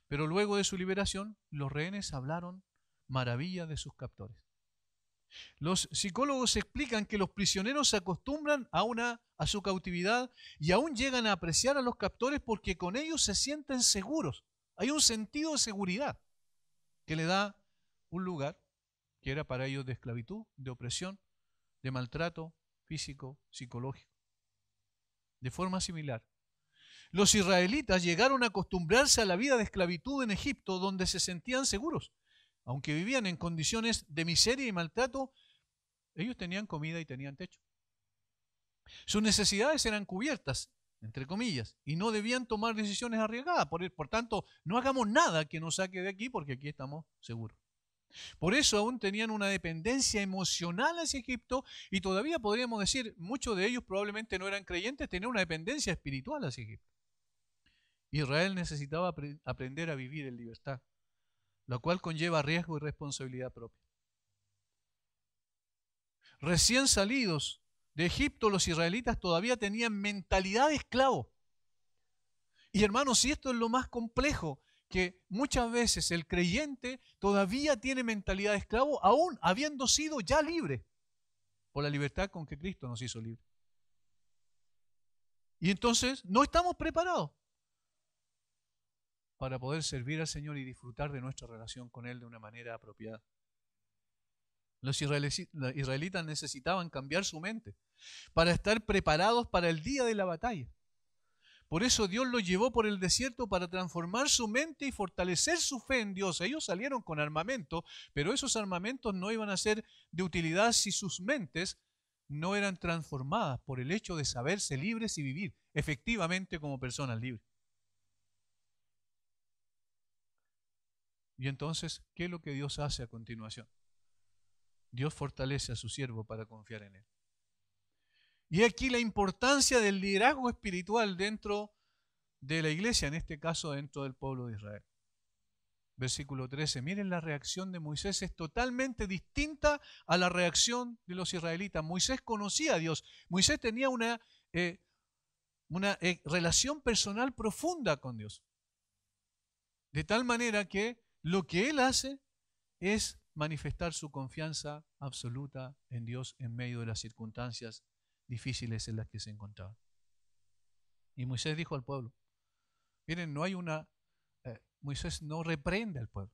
pero luego de su liberación, los rehenes hablaron maravillas de sus captores. Los psicólogos explican que los prisioneros se acostumbran a su cautividad y aún llegan a apreciar a los captores porque con ellos se sienten seguros. Hay un sentido de seguridad que le da un lugar que era para ellos de esclavitud, de opresión, de maltrato físico, psicológico. De forma similar, los israelitas llegaron a acostumbrarse a la vida de esclavitud en Egipto, donde se sentían seguros. Aunque vivían en condiciones de miseria y maltrato, ellos tenían comida y tenían techo. Sus necesidades eran cubiertas, entre comillas, y no debían tomar decisiones arriesgadas. Por tanto, no hagamos nada que nos saque de aquí porque aquí estamos seguros. Por eso aún tenían una dependencia emocional hacia Egipto y todavía podríamos decir, muchos de ellos probablemente no eran creyentes, tenían una dependencia espiritual hacia Egipto. Israel necesitaba aprender a vivir en libertad, lo cual conlleva riesgo y responsabilidad propia. Recién salidos de Egipto, los israelitas todavía tenían mentalidad de esclavo. Y hermanos, si esto es lo más complejo, que muchas veces el creyente todavía tiene mentalidad de esclavo, aún habiendo sido ya libre por la libertad con que Cristo nos hizo libres. Y entonces no estamos preparados para poder servir al Señor y disfrutar de nuestra relación con Él de una manera apropiada. Los israelitas necesitaban cambiar su mente para estar preparados para el día de la batalla. Por eso Dios los llevó por el desierto para transformar su mente y fortalecer su fe en Dios. Ellos salieron con armamento, pero esos armamentos no iban a ser de utilidad si sus mentes no eran transformadas por el hecho de saberse libres y vivir efectivamente como personas libres. Y entonces, ¿qué es lo que Dios hace a continuación? Dios fortalece a su siervo para confiar en él. Y aquí la importancia del liderazgo espiritual dentro de la iglesia, en este caso dentro del pueblo de Israel. Versículo 13, miren la reacción de Moisés, es totalmente distinta a la reacción de los israelitas. Moisés conocía a Dios, Moisés tenía una relación personal profunda con Dios. De tal manera que lo que él hace es manifestar su confianza absoluta en Dios en medio de las circunstancias difíciles en las que se encontraba. Y Moisés dijo al pueblo, miren, Moisés no reprende al pueblo.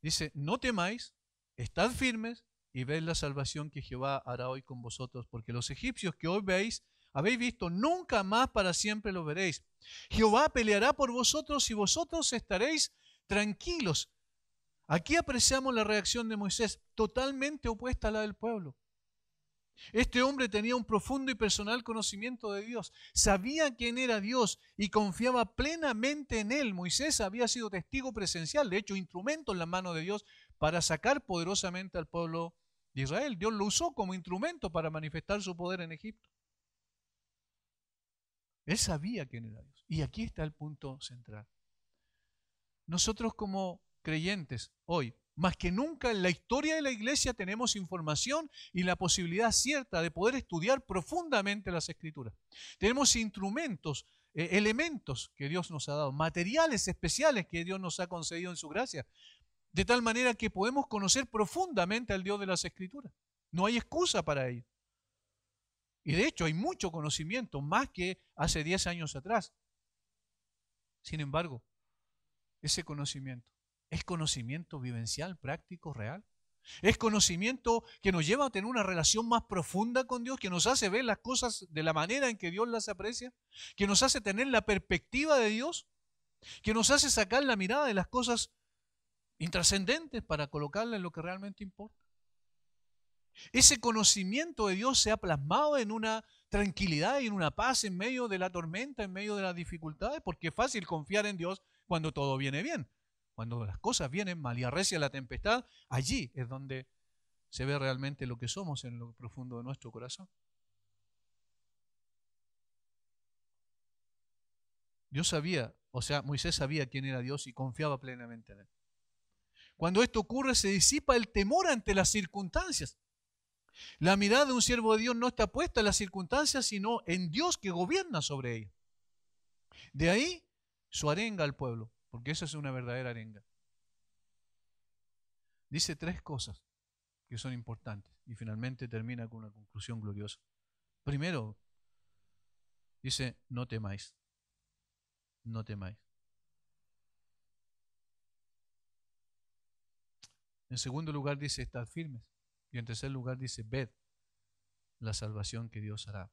Dice, no temáis, estad firmes y ved la salvación que Jehová hará hoy con vosotros, porque los egipcios que hoy habéis visto, nunca más para siempre los veréis. Jehová peleará por vosotros y vosotros estaréis tranquilos. Aquí apreciamos la reacción de Moisés, totalmente opuesta a la del pueblo. Este hombre tenía un profundo y personal conocimiento de Dios, sabía quién era Dios y confiaba plenamente en él. Moisés había sido testigo presencial, de hecho, instrumento en la mano de Dios para sacar poderosamente al pueblo de Israel. Dios lo usó como instrumento para manifestar su poder en Egipto. Él sabía quién era Dios. Y aquí está el punto central. Nosotros como creyentes hoy, Más que nunca en la historia de la iglesia tenemos información y la posibilidad cierta de poder estudiar profundamente las Escrituras. Tenemos instrumentos, elementos que Dios nos ha dado, materiales especiales que Dios nos ha concedido en su gracia, de tal manera que podemos conocer profundamente al Dios de las Escrituras. No hay excusa para ello. Y de hecho hay mucho conocimiento, más que hace 10 años atrás. Sin embargo, ese conocimiento es conocimiento vivencial, práctico, real. Es conocimiento que nos lleva a tener una relación más profunda con Dios, que nos hace ver las cosas de la manera en que Dios las aprecia, que nos hace tener la perspectiva de Dios, que nos hace sacar la mirada de las cosas intrascendentes para colocarla en lo que realmente importa. Ese conocimiento de Dios se ha plasmado en una tranquilidad y en una paz en medio de la tormenta, en medio de las dificultades, porque es fácil confiar en Dios cuando todo viene bien. Cuando las cosas vienen mal y arrecia la tempestad, allí es donde se ve realmente lo que somos en lo profundo de nuestro corazón. Dios sabía, o sea, Moisés sabía quién era Dios y confiaba plenamente en él. Cuando esto ocurre, se disipa el temor ante las circunstancias. La mirada de un siervo de Dios no está puesta en las circunstancias, sino en Dios que gobierna sobre ellas. De ahí su arenga al pueblo, porque esa es una verdadera arenga. Dice 3 cosas que son importantes y finalmente termina con una conclusión gloriosa. Primero, dice, no temáis, no temáis. En segundo lugar dice, estad firmes. Y en tercer lugar dice, ved la salvación que Dios hará.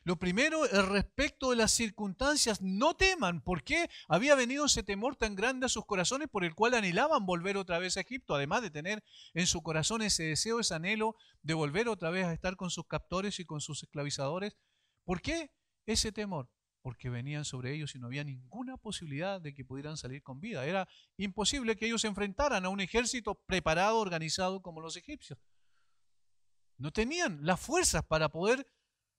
Lo primero es respecto de las circunstancias, no teman, porque había venido ese temor tan grande a sus corazones por el cual anhelaban volver otra vez a Egipto, además de tener en su corazón ese deseo, ese anhelo de volver otra vez a estar con sus captores y con sus esclavizadores. ¿Por qué ese temor? Porque venían sobre ellos y no había ninguna posibilidad de que pudieran salir con vida. Era imposible que ellos se enfrentaran a un ejército preparado, organizado como los egipcios. No tenían las fuerzas para poder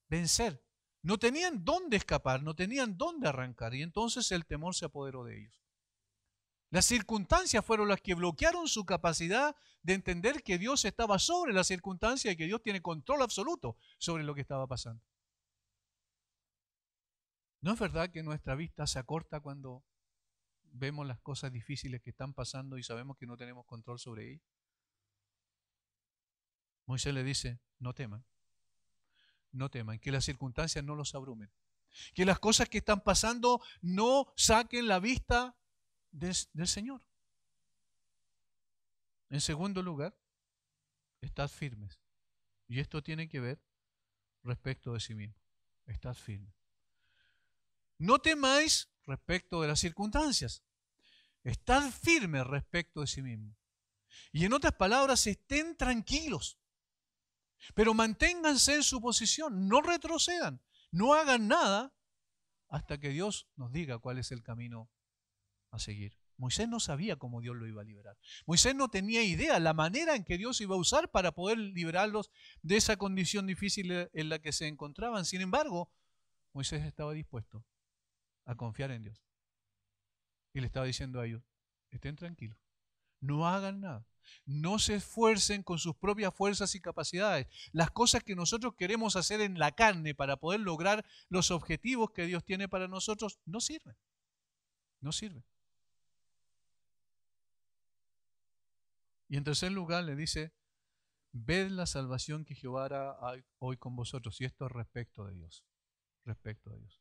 vencer. No tenían dónde escapar, no tenían dónde arrancar, y entonces el temor se apoderó de ellos. Las circunstancias fueron las que bloquearon su capacidad de entender que Dios estaba sobre las circunstancias y que Dios tiene control absoluto sobre lo que estaba pasando. ¿No es verdad que nuestra vista se acorta cuando vemos las cosas difíciles que están pasando y sabemos que no tenemos control sobre ellas? Moisés le dice, no teman, no teman, que las circunstancias no los abrumen, que las cosas que están pasando no saquen la vista del Señor. En segundo lugar, estad firmes. Y esto tiene que ver respecto de sí mismo. Estad firmes. No temáis respecto de las circunstancias. Estad firmes respecto de sí mismo. Y en otras palabras, estén tranquilos. Pero manténganse en su posición. No retrocedan. No hagan nada hasta que Dios nos diga cuál es el camino a seguir. Moisés no sabía cómo Dios lo iba a liberar. Moisés no tenía idea la manera en que Dios iba a usar para poder liberarlos de esa condición difícil en la que se encontraban. Sin embargo, Moisés estaba dispuesto a confiar en Dios. Y le estaba diciendo a ellos, estén tranquilos, no hagan nada. No se esfuercen con sus propias fuerzas y capacidades. Las cosas que nosotros queremos hacer en la carne para poder lograr los objetivos que Dios tiene para nosotros no sirven. No sirven. Y en tercer lugar le dice, ved la salvación que Jehová hará hoy con vosotros. Y esto es respecto de Dios. Respecto de Dios.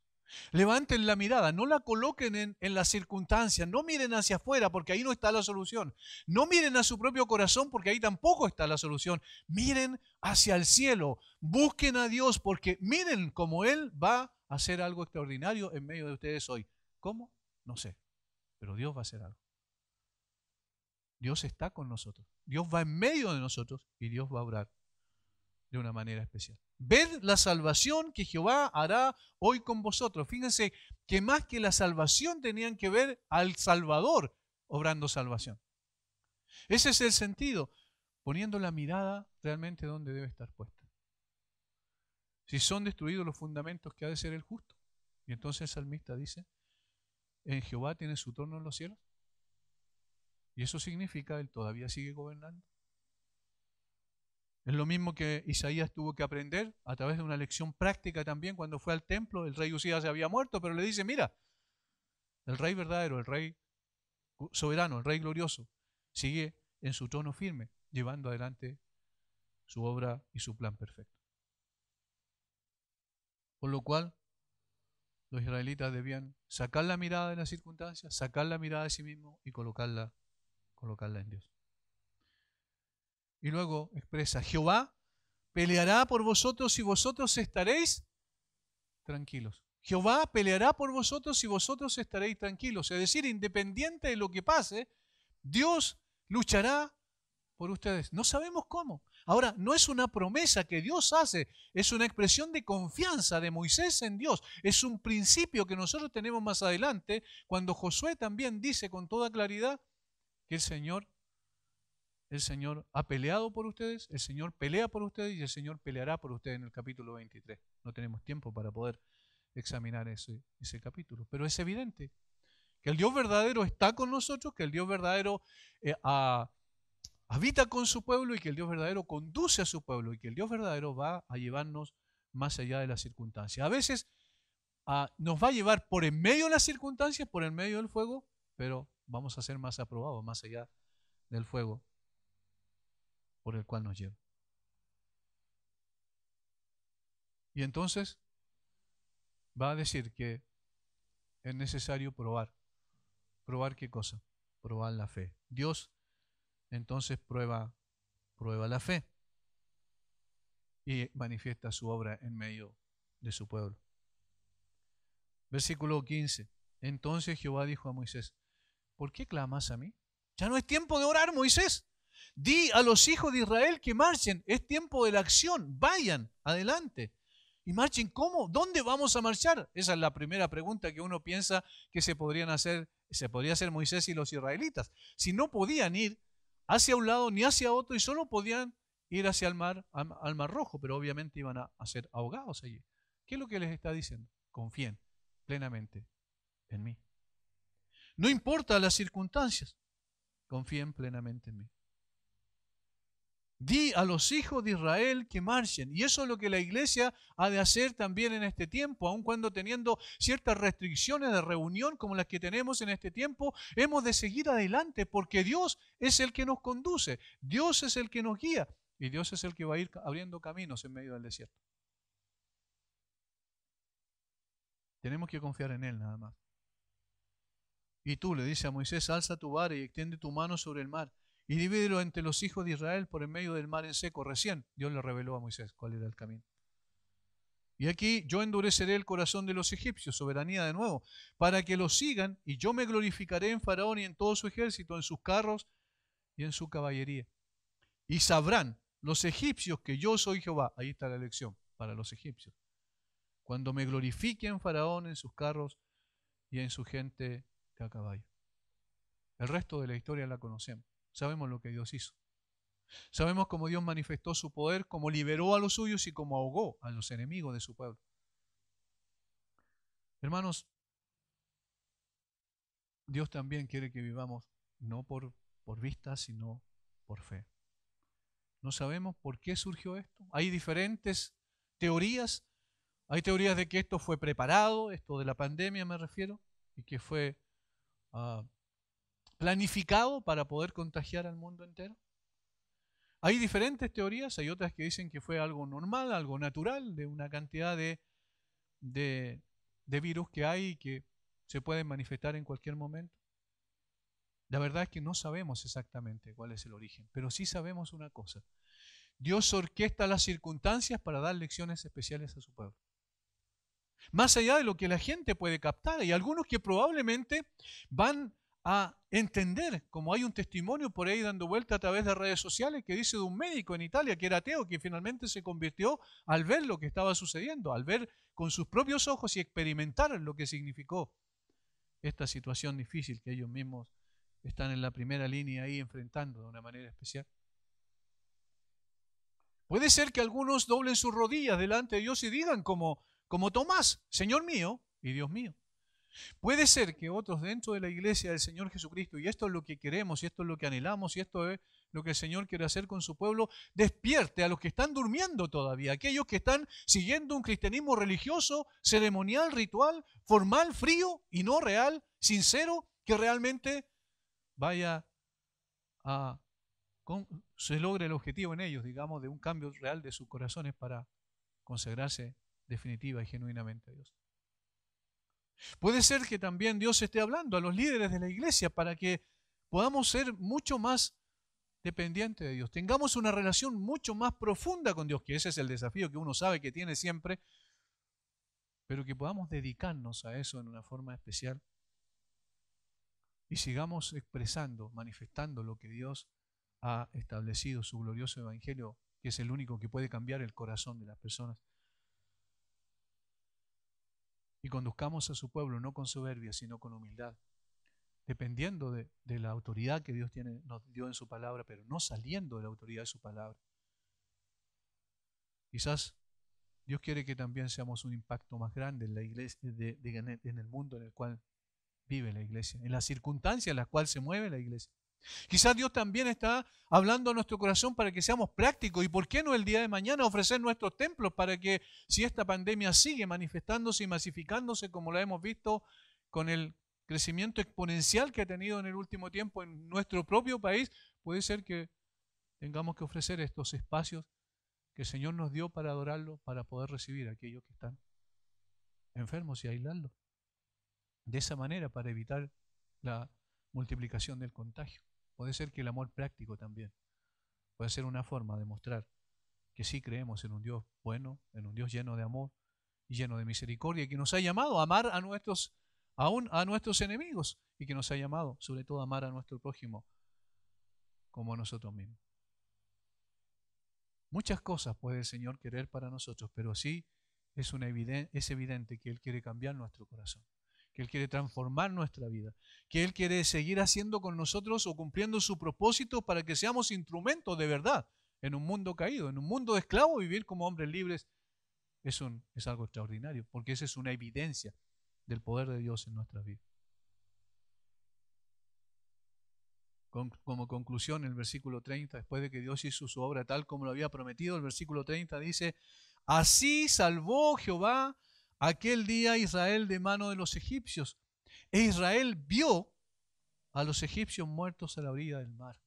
Levanten la mirada, no la coloquen en las circunstancias, no miren hacia afuera porque ahí no está la solución. No miren a su propio corazón porque ahí tampoco está la solución. Miren hacia el cielo, busquen a Dios porque miren cómo Él va a hacer algo extraordinario en medio de ustedes hoy. ¿Cómo? No sé, pero Dios va a hacer algo. Dios está con nosotros. Dios va en medio de nosotros y Dios va a obrar de una manera especial. Ved la salvación que Jehová hará hoy con vosotros. Fíjense que más que la salvación tenían que ver al Salvador obrando salvación. Ese es el sentido, poniendo la mirada realmente donde debe estar puesta. Si son destruidos los fundamentos, ¿qué ha de ser el justo? Y entonces el salmista dice, ¿en Jehová tiene su trono en los cielos? Y eso significa Él todavía sigue gobernando. Es lo mismo que Isaías tuvo que aprender a través de una lección práctica también cuando fue al templo. El rey Usías se había muerto, pero le dice, mira, el rey verdadero, el rey soberano, el rey glorioso, sigue en su trono firme, llevando adelante su obra y su plan perfecto. Por lo cual, los israelitas debían sacar la mirada de las circunstancias, sacar la mirada de sí mismos y colocarla en Dios. Y luego expresa, Jehová peleará por vosotros y vosotros estaréis tranquilos. Jehová peleará por vosotros y vosotros estaréis tranquilos. Es decir, independiente de lo que pase, Dios luchará por ustedes. No sabemos cómo. Ahora, no es una promesa que Dios hace, es una expresión de confianza de Moisés en Dios. Es un principio que nosotros tenemos más adelante, cuando Josué también dice con toda claridad que el Señor ha peleado por ustedes, el Señor pelea por ustedes y el Señor peleará por ustedes en el capítulo 23. No tenemos tiempo para poder examinar ese capítulo, pero es evidente que el Dios verdadero está con nosotros, que el Dios verdadero habita con su pueblo y que el Dios verdadero conduce a su pueblo y que el Dios verdadero va a llevarnos más allá de las circunstancias. A veces nos va a llevar por en medio de las circunstancias, por en medio del fuego, pero vamos a ser más aprobados más allá del fuego por el cual nos lleva. Y entonces va a decir que es necesario probar. ¿Probar qué cosa? Probar la fe. Dios entonces prueba la fe y manifiesta su obra en medio de su pueblo. Versículo 15. Entonces Jehová dijo a Moisés, ¿por qué clamas a mí? Ya no es tiempo de orar, Moisés. Di a los hijos de Israel que marchen. Es tiempo de la acción. Vayan adelante. Y marchen, ¿cómo? ¿Dónde vamos a marchar? Esa es la primera pregunta que uno piensa que se podría hacer Moisés y los israelitas. Si no podían ir hacia un lado ni hacia otro y solo podían ir hacia el mar, al Mar Rojo, pero obviamente iban a ser ahogados allí. ¿Qué es lo que les está diciendo? Confíen plenamente en mí. No importa las circunstancias, confíen plenamente en mí. Di a los hijos de Israel que marchen. Y eso es lo que la iglesia ha de hacer también en este tiempo, aun cuando teniendo ciertas restricciones de reunión como las que tenemos en este tiempo, hemos de seguir adelante porque Dios es el que nos conduce, Dios es el que nos guía y Dios es el que va a ir abriendo caminos en medio del desierto. Tenemos que confiar en Él nada más. Y tú, le dice a Moisés, alza tu vara y extiende tu mano sobre el mar y divídelo entre los hijos de Israel por en medio del mar en seco. Recién Dios le reveló a Moisés cuál era el camino. Y aquí yo endureceré el corazón de los egipcios, soberanía de nuevo, para que los sigan, y yo me glorificaré en Faraón y en todo su ejército, en sus carros y en su caballería. Y sabrán los egipcios que yo soy Jehová. Ahí está la lección para los egipcios. Cuando me glorifique en Faraón, en sus carros y en su gente de a caballo. El resto de la historia la conocemos. Sabemos lo que Dios hizo. Sabemos cómo Dios manifestó su poder, cómo liberó a los suyos y cómo ahogó a los enemigos de su pueblo. Hermanos, Dios también quiere que vivamos no por vista, sino por fe. No sabemos por qué surgió esto. Hay diferentes teorías. Hay teorías de que esto fue preparado, esto de la pandemia me refiero, y que fue planificado para poder contagiar al mundo entero. Hay diferentes teorías, hay otras que dicen que fue algo normal, algo natural, de una cantidad de virus que hay y que se pueden manifestar en cualquier momento. La verdad es que no sabemos exactamente cuál es el origen, pero sí sabemos una cosa. Dios orquesta las circunstancias para dar lecciones especiales a su pueblo. Más allá de lo que la gente puede captar, hay algunos que probablemente van a entender, como hay un testimonio por ahí dando vuelta a través de redes sociales que dice de un médico en Italia que era ateo, que finalmente se convirtió al ver lo que estaba sucediendo, al ver con sus propios ojos y experimentar lo que significó esta situación difícil que ellos mismos están en la primera línea ahí enfrentando de una manera especial. Puede ser que algunos doblen sus rodillas delante de Dios y digan como Tomás, Señor mío y Dios mío. Puede ser que otros dentro de la iglesia del Señor Jesucristo, y esto es lo que queremos, y esto es lo que anhelamos, y esto es lo que el Señor quiere hacer con su pueblo, despierte a los que están durmiendo todavía, aquellos que están siguiendo un cristianismo religioso, ceremonial, ritual, formal, frío y no real, sincero, que realmente vaya a se logre el objetivo en ellos, digamos, de un cambio real de sus corazones para consagrarse definitiva y genuinamente a Dios. Puede ser que también Dios esté hablando a los líderes de la iglesia para que podamos ser mucho más dependientes de Dios, tengamos una relación mucho más profunda con Dios, que ese es el desafío que uno sabe que tiene siempre, pero que podamos dedicarnos a eso en una forma especial y sigamos expresando, manifestando lo que Dios ha establecido, su glorioso evangelio, que es el único que puede cambiar el corazón de las personas. Y conduzcamos a su pueblo no con soberbia, sino con humildad, dependiendo de la autoridad que Dios nos dio en su palabra, pero no saliendo de la autoridad de su palabra. Quizás Dios quiere que también seamos un impacto más grande en la iglesia, en el mundo en el cual vive la iglesia, en las circunstancias en las cuales se mueve la iglesia. Quizás Dios también está hablando a nuestro corazón para que seamos prácticos, y por qué no el día de mañana ofrecer nuestros templos para que, si esta pandemia sigue manifestándose y masificándose como la hemos visto con el crecimiento exponencial que ha tenido en el último tiempo en nuestro propio país, puede ser que tengamos que ofrecer estos espacios que el Señor nos dio para adorarlo, para poder recibir a aquellos que están enfermos y aislarlos. De esa manera, para evitar la multiplicación del contagio. Puede ser que el amor práctico también puede ser una forma de mostrar que sí creemos en un Dios bueno, en un Dios lleno de amor y lleno de misericordia, y que nos ha llamado a amar aún a nuestros enemigos, y que nos ha llamado sobre todo a amar a nuestro prójimo como a nosotros mismos. Muchas cosas puede el Señor querer para nosotros, pero sí es evidente que Él quiere cambiar nuestro corazón, que Él quiere transformar nuestra vida, que Él quiere seguir haciendo con nosotros o cumpliendo su propósito para que seamos instrumentos de verdad en un mundo caído, en un mundo de esclavos. Vivir como hombres libres es algo extraordinario, porque esa es una evidencia del poder de Dios en nuestras vidas. Como conclusión, el versículo 30, después de que Dios hizo su obra tal como lo había prometido, el versículo 30 dice: así salvó Jehová aquel día a Israel de mano de los egipcios, e Israel vio a los egipcios muertos a la orilla del mar.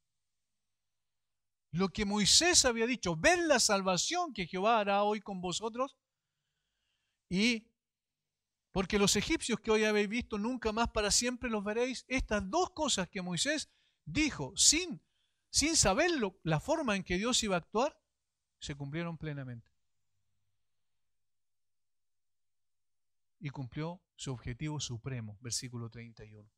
Lo que Moisés había dicho: ved la salvación que Jehová hará hoy con vosotros, y porque los egipcios que hoy habéis visto nunca más para siempre los veréis. Estas dos cosas que Moisés dijo sin saber la forma en que Dios iba a actuar, se cumplieron plenamente. Y cumplió su objetivo supremo, versículo 31.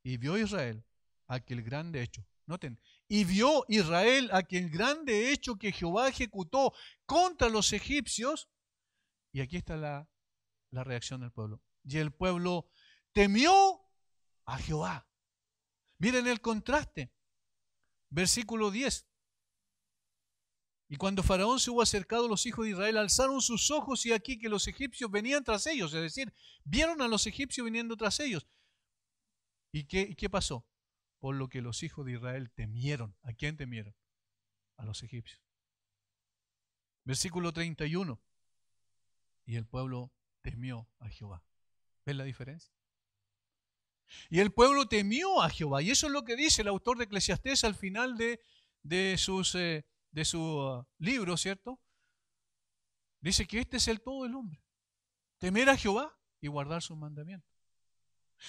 Y vio Israel aquel grande hecho. Noten, y vio Israel aquel grande hecho que Jehová ejecutó contra los egipcios. Y aquí está la reacción del pueblo. Y el pueblo temió a Jehová. Miren el contraste. Versículo 10. Y cuando Faraón se hubo acercado, los hijos de Israel alzaron sus ojos, y aquí que los egipcios venían tras ellos. Es decir, vieron a los egipcios viniendo tras ellos. ¿Y qué pasó? Por lo que los hijos de Israel temieron. ¿A quién temieron? A los egipcios. Versículo 31. Y el pueblo temió a Jehová. ¿Ven la diferencia? Y el pueblo temió a Jehová. Y eso es lo que dice el autor de Eclesiastés al final de su libro, ¿cierto? Dice que este es el todo del hombre: temer a Jehová y guardar sus mandamientos.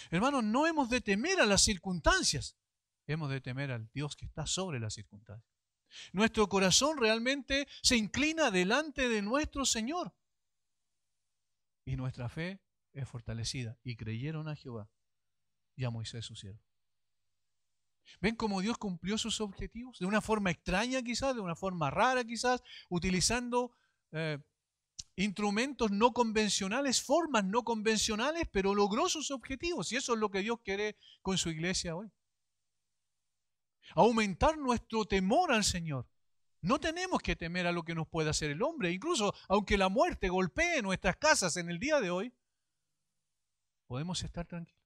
Hermanos, no hemos de temer a las circunstancias, hemos de temer al Dios que está sobre las circunstancias. Nuestro corazón realmente se inclina delante de nuestro Señor, y nuestra fe es fortalecida. Y creyeron a Jehová y a Moisés su siervo. ¿Ven cómo Dios cumplió sus objetivos? De una forma extraña quizás, de una forma rara quizás, utilizando instrumentos no convencionales, formas no convencionales, pero logró sus objetivos. Y eso es lo que Dios quiere con su iglesia hoy. Aumentar nuestro temor al Señor. No tenemos que temer a lo que nos pueda hacer el hombre. Incluso aunque la muerte golpee nuestras casas en el día de hoy, podemos estar tranquilos.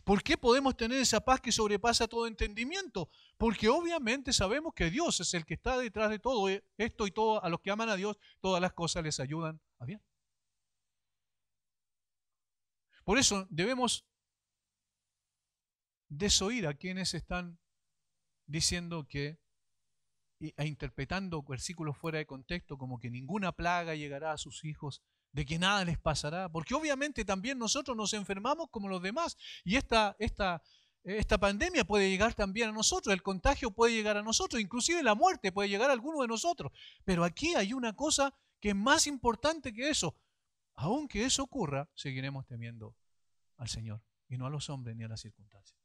¿Por qué podemos tener esa paz que sobrepasa todo entendimiento? Porque obviamente sabemos que Dios es el que está detrás de todo esto, y todo, a los que aman a Dios, todas las cosas les ayudan a bien. Por eso debemos desoír a quienes están diciendo que e interpretando versículos fuera de contexto, como que ninguna plaga llegará a sus hijos, de que nada les pasará, porque obviamente también nosotros nos enfermamos como los demás, y esta pandemia puede llegar también a nosotros, el contagio puede llegar a nosotros, inclusive la muerte puede llegar a alguno de nosotros. Pero aquí hay una cosa que es más importante que eso. Aunque eso ocurra, seguiremos temiendo al Señor, y no a los hombres ni a las circunstancias.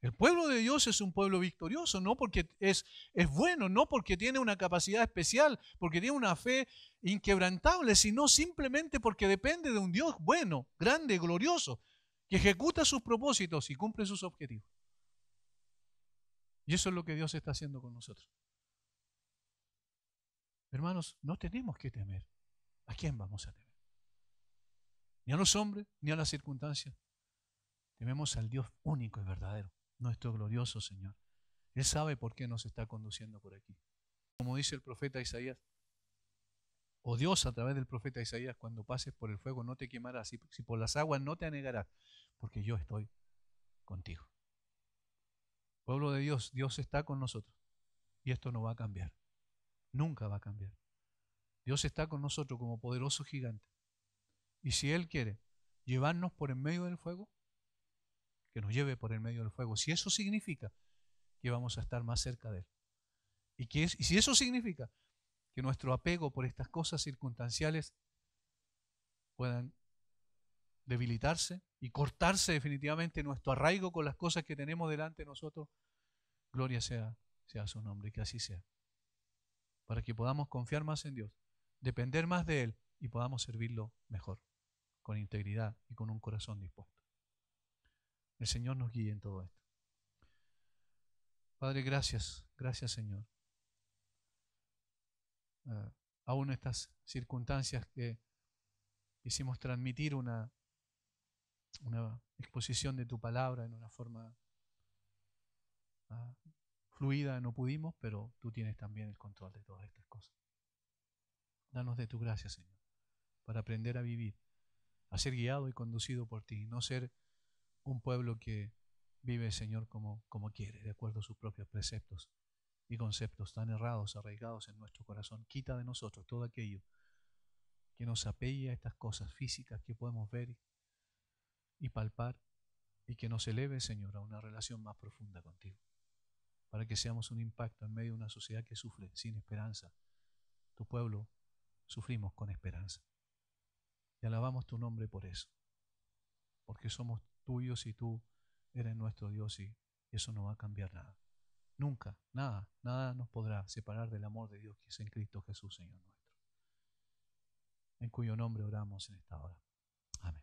El pueblo de Dios es un pueblo victorioso, no porque es bueno, no porque tiene una capacidad especial, porque tiene una fe inquebrantable, sino simplemente porque depende de un Dios bueno, grande, glorioso, que ejecuta sus propósitos y cumple sus objetivos. Y eso es lo que Dios está haciendo con nosotros. Hermanos, no tenemos que temer. ¿A quién vamos a temer? Ni a los hombres, ni a las circunstancias. Tememos al Dios único y verdadero, nuestro glorioso Señor. Él sabe por qué nos está conduciendo por aquí. Como dice el profeta Isaías, o Dios a través del profeta Isaías, cuando pases por el fuego no te quemarás, si por las aguas no te anegarás, porque yo estoy contigo. Pueblo de Dios, Dios está con nosotros, y esto no va a cambiar, nunca va a cambiar. Dios está con nosotros como poderoso gigante, y si Él quiere llevarnos por en medio del fuego, que nos lleve por en medio del fuego, si eso significa que vamos a estar más cerca de Él, y si eso significa que nuestro apego por estas cosas circunstanciales puedan debilitarse y cortarse definitivamente nuestro arraigo con las cosas que tenemos delante de nosotros, gloria sea su nombre, que así sea, para que podamos confiar más en Dios, depender más de Él y podamos servirlo mejor, con integridad y con un corazón dispuesto. El Señor nos guíe en todo esto. Padre, gracias Señor. Aún estas circunstancias que quisimos transmitir una exposición de tu palabra en una forma fluida, no pudimos, pero tú tienes también el control de todas estas cosas. Danos de tu gracia, Señor, para aprender a vivir, a ser guiado y conducido por ti, no ser un pueblo que vive, Señor, como quiere, de acuerdo a sus propios preceptos y conceptos tan errados, arraigados en nuestro corazón. Quita de nosotros todo aquello que nos apegue a estas cosas físicas que podemos ver y palpar, y que nos eleve, Señor, a una relación más profunda contigo, para que seamos un impacto en medio de una sociedad que sufre sin esperanza. Tu pueblo sufrimos con esperanza. Y alabamos tu nombre por eso, porque somos tuyos y tú eres nuestro Dios, y eso no va a cambiar nada. Nunca, nada nos podrá separar del amor de Dios que es en Cristo Jesús, Señor nuestro, en cuyo nombre oramos en esta hora. Amén.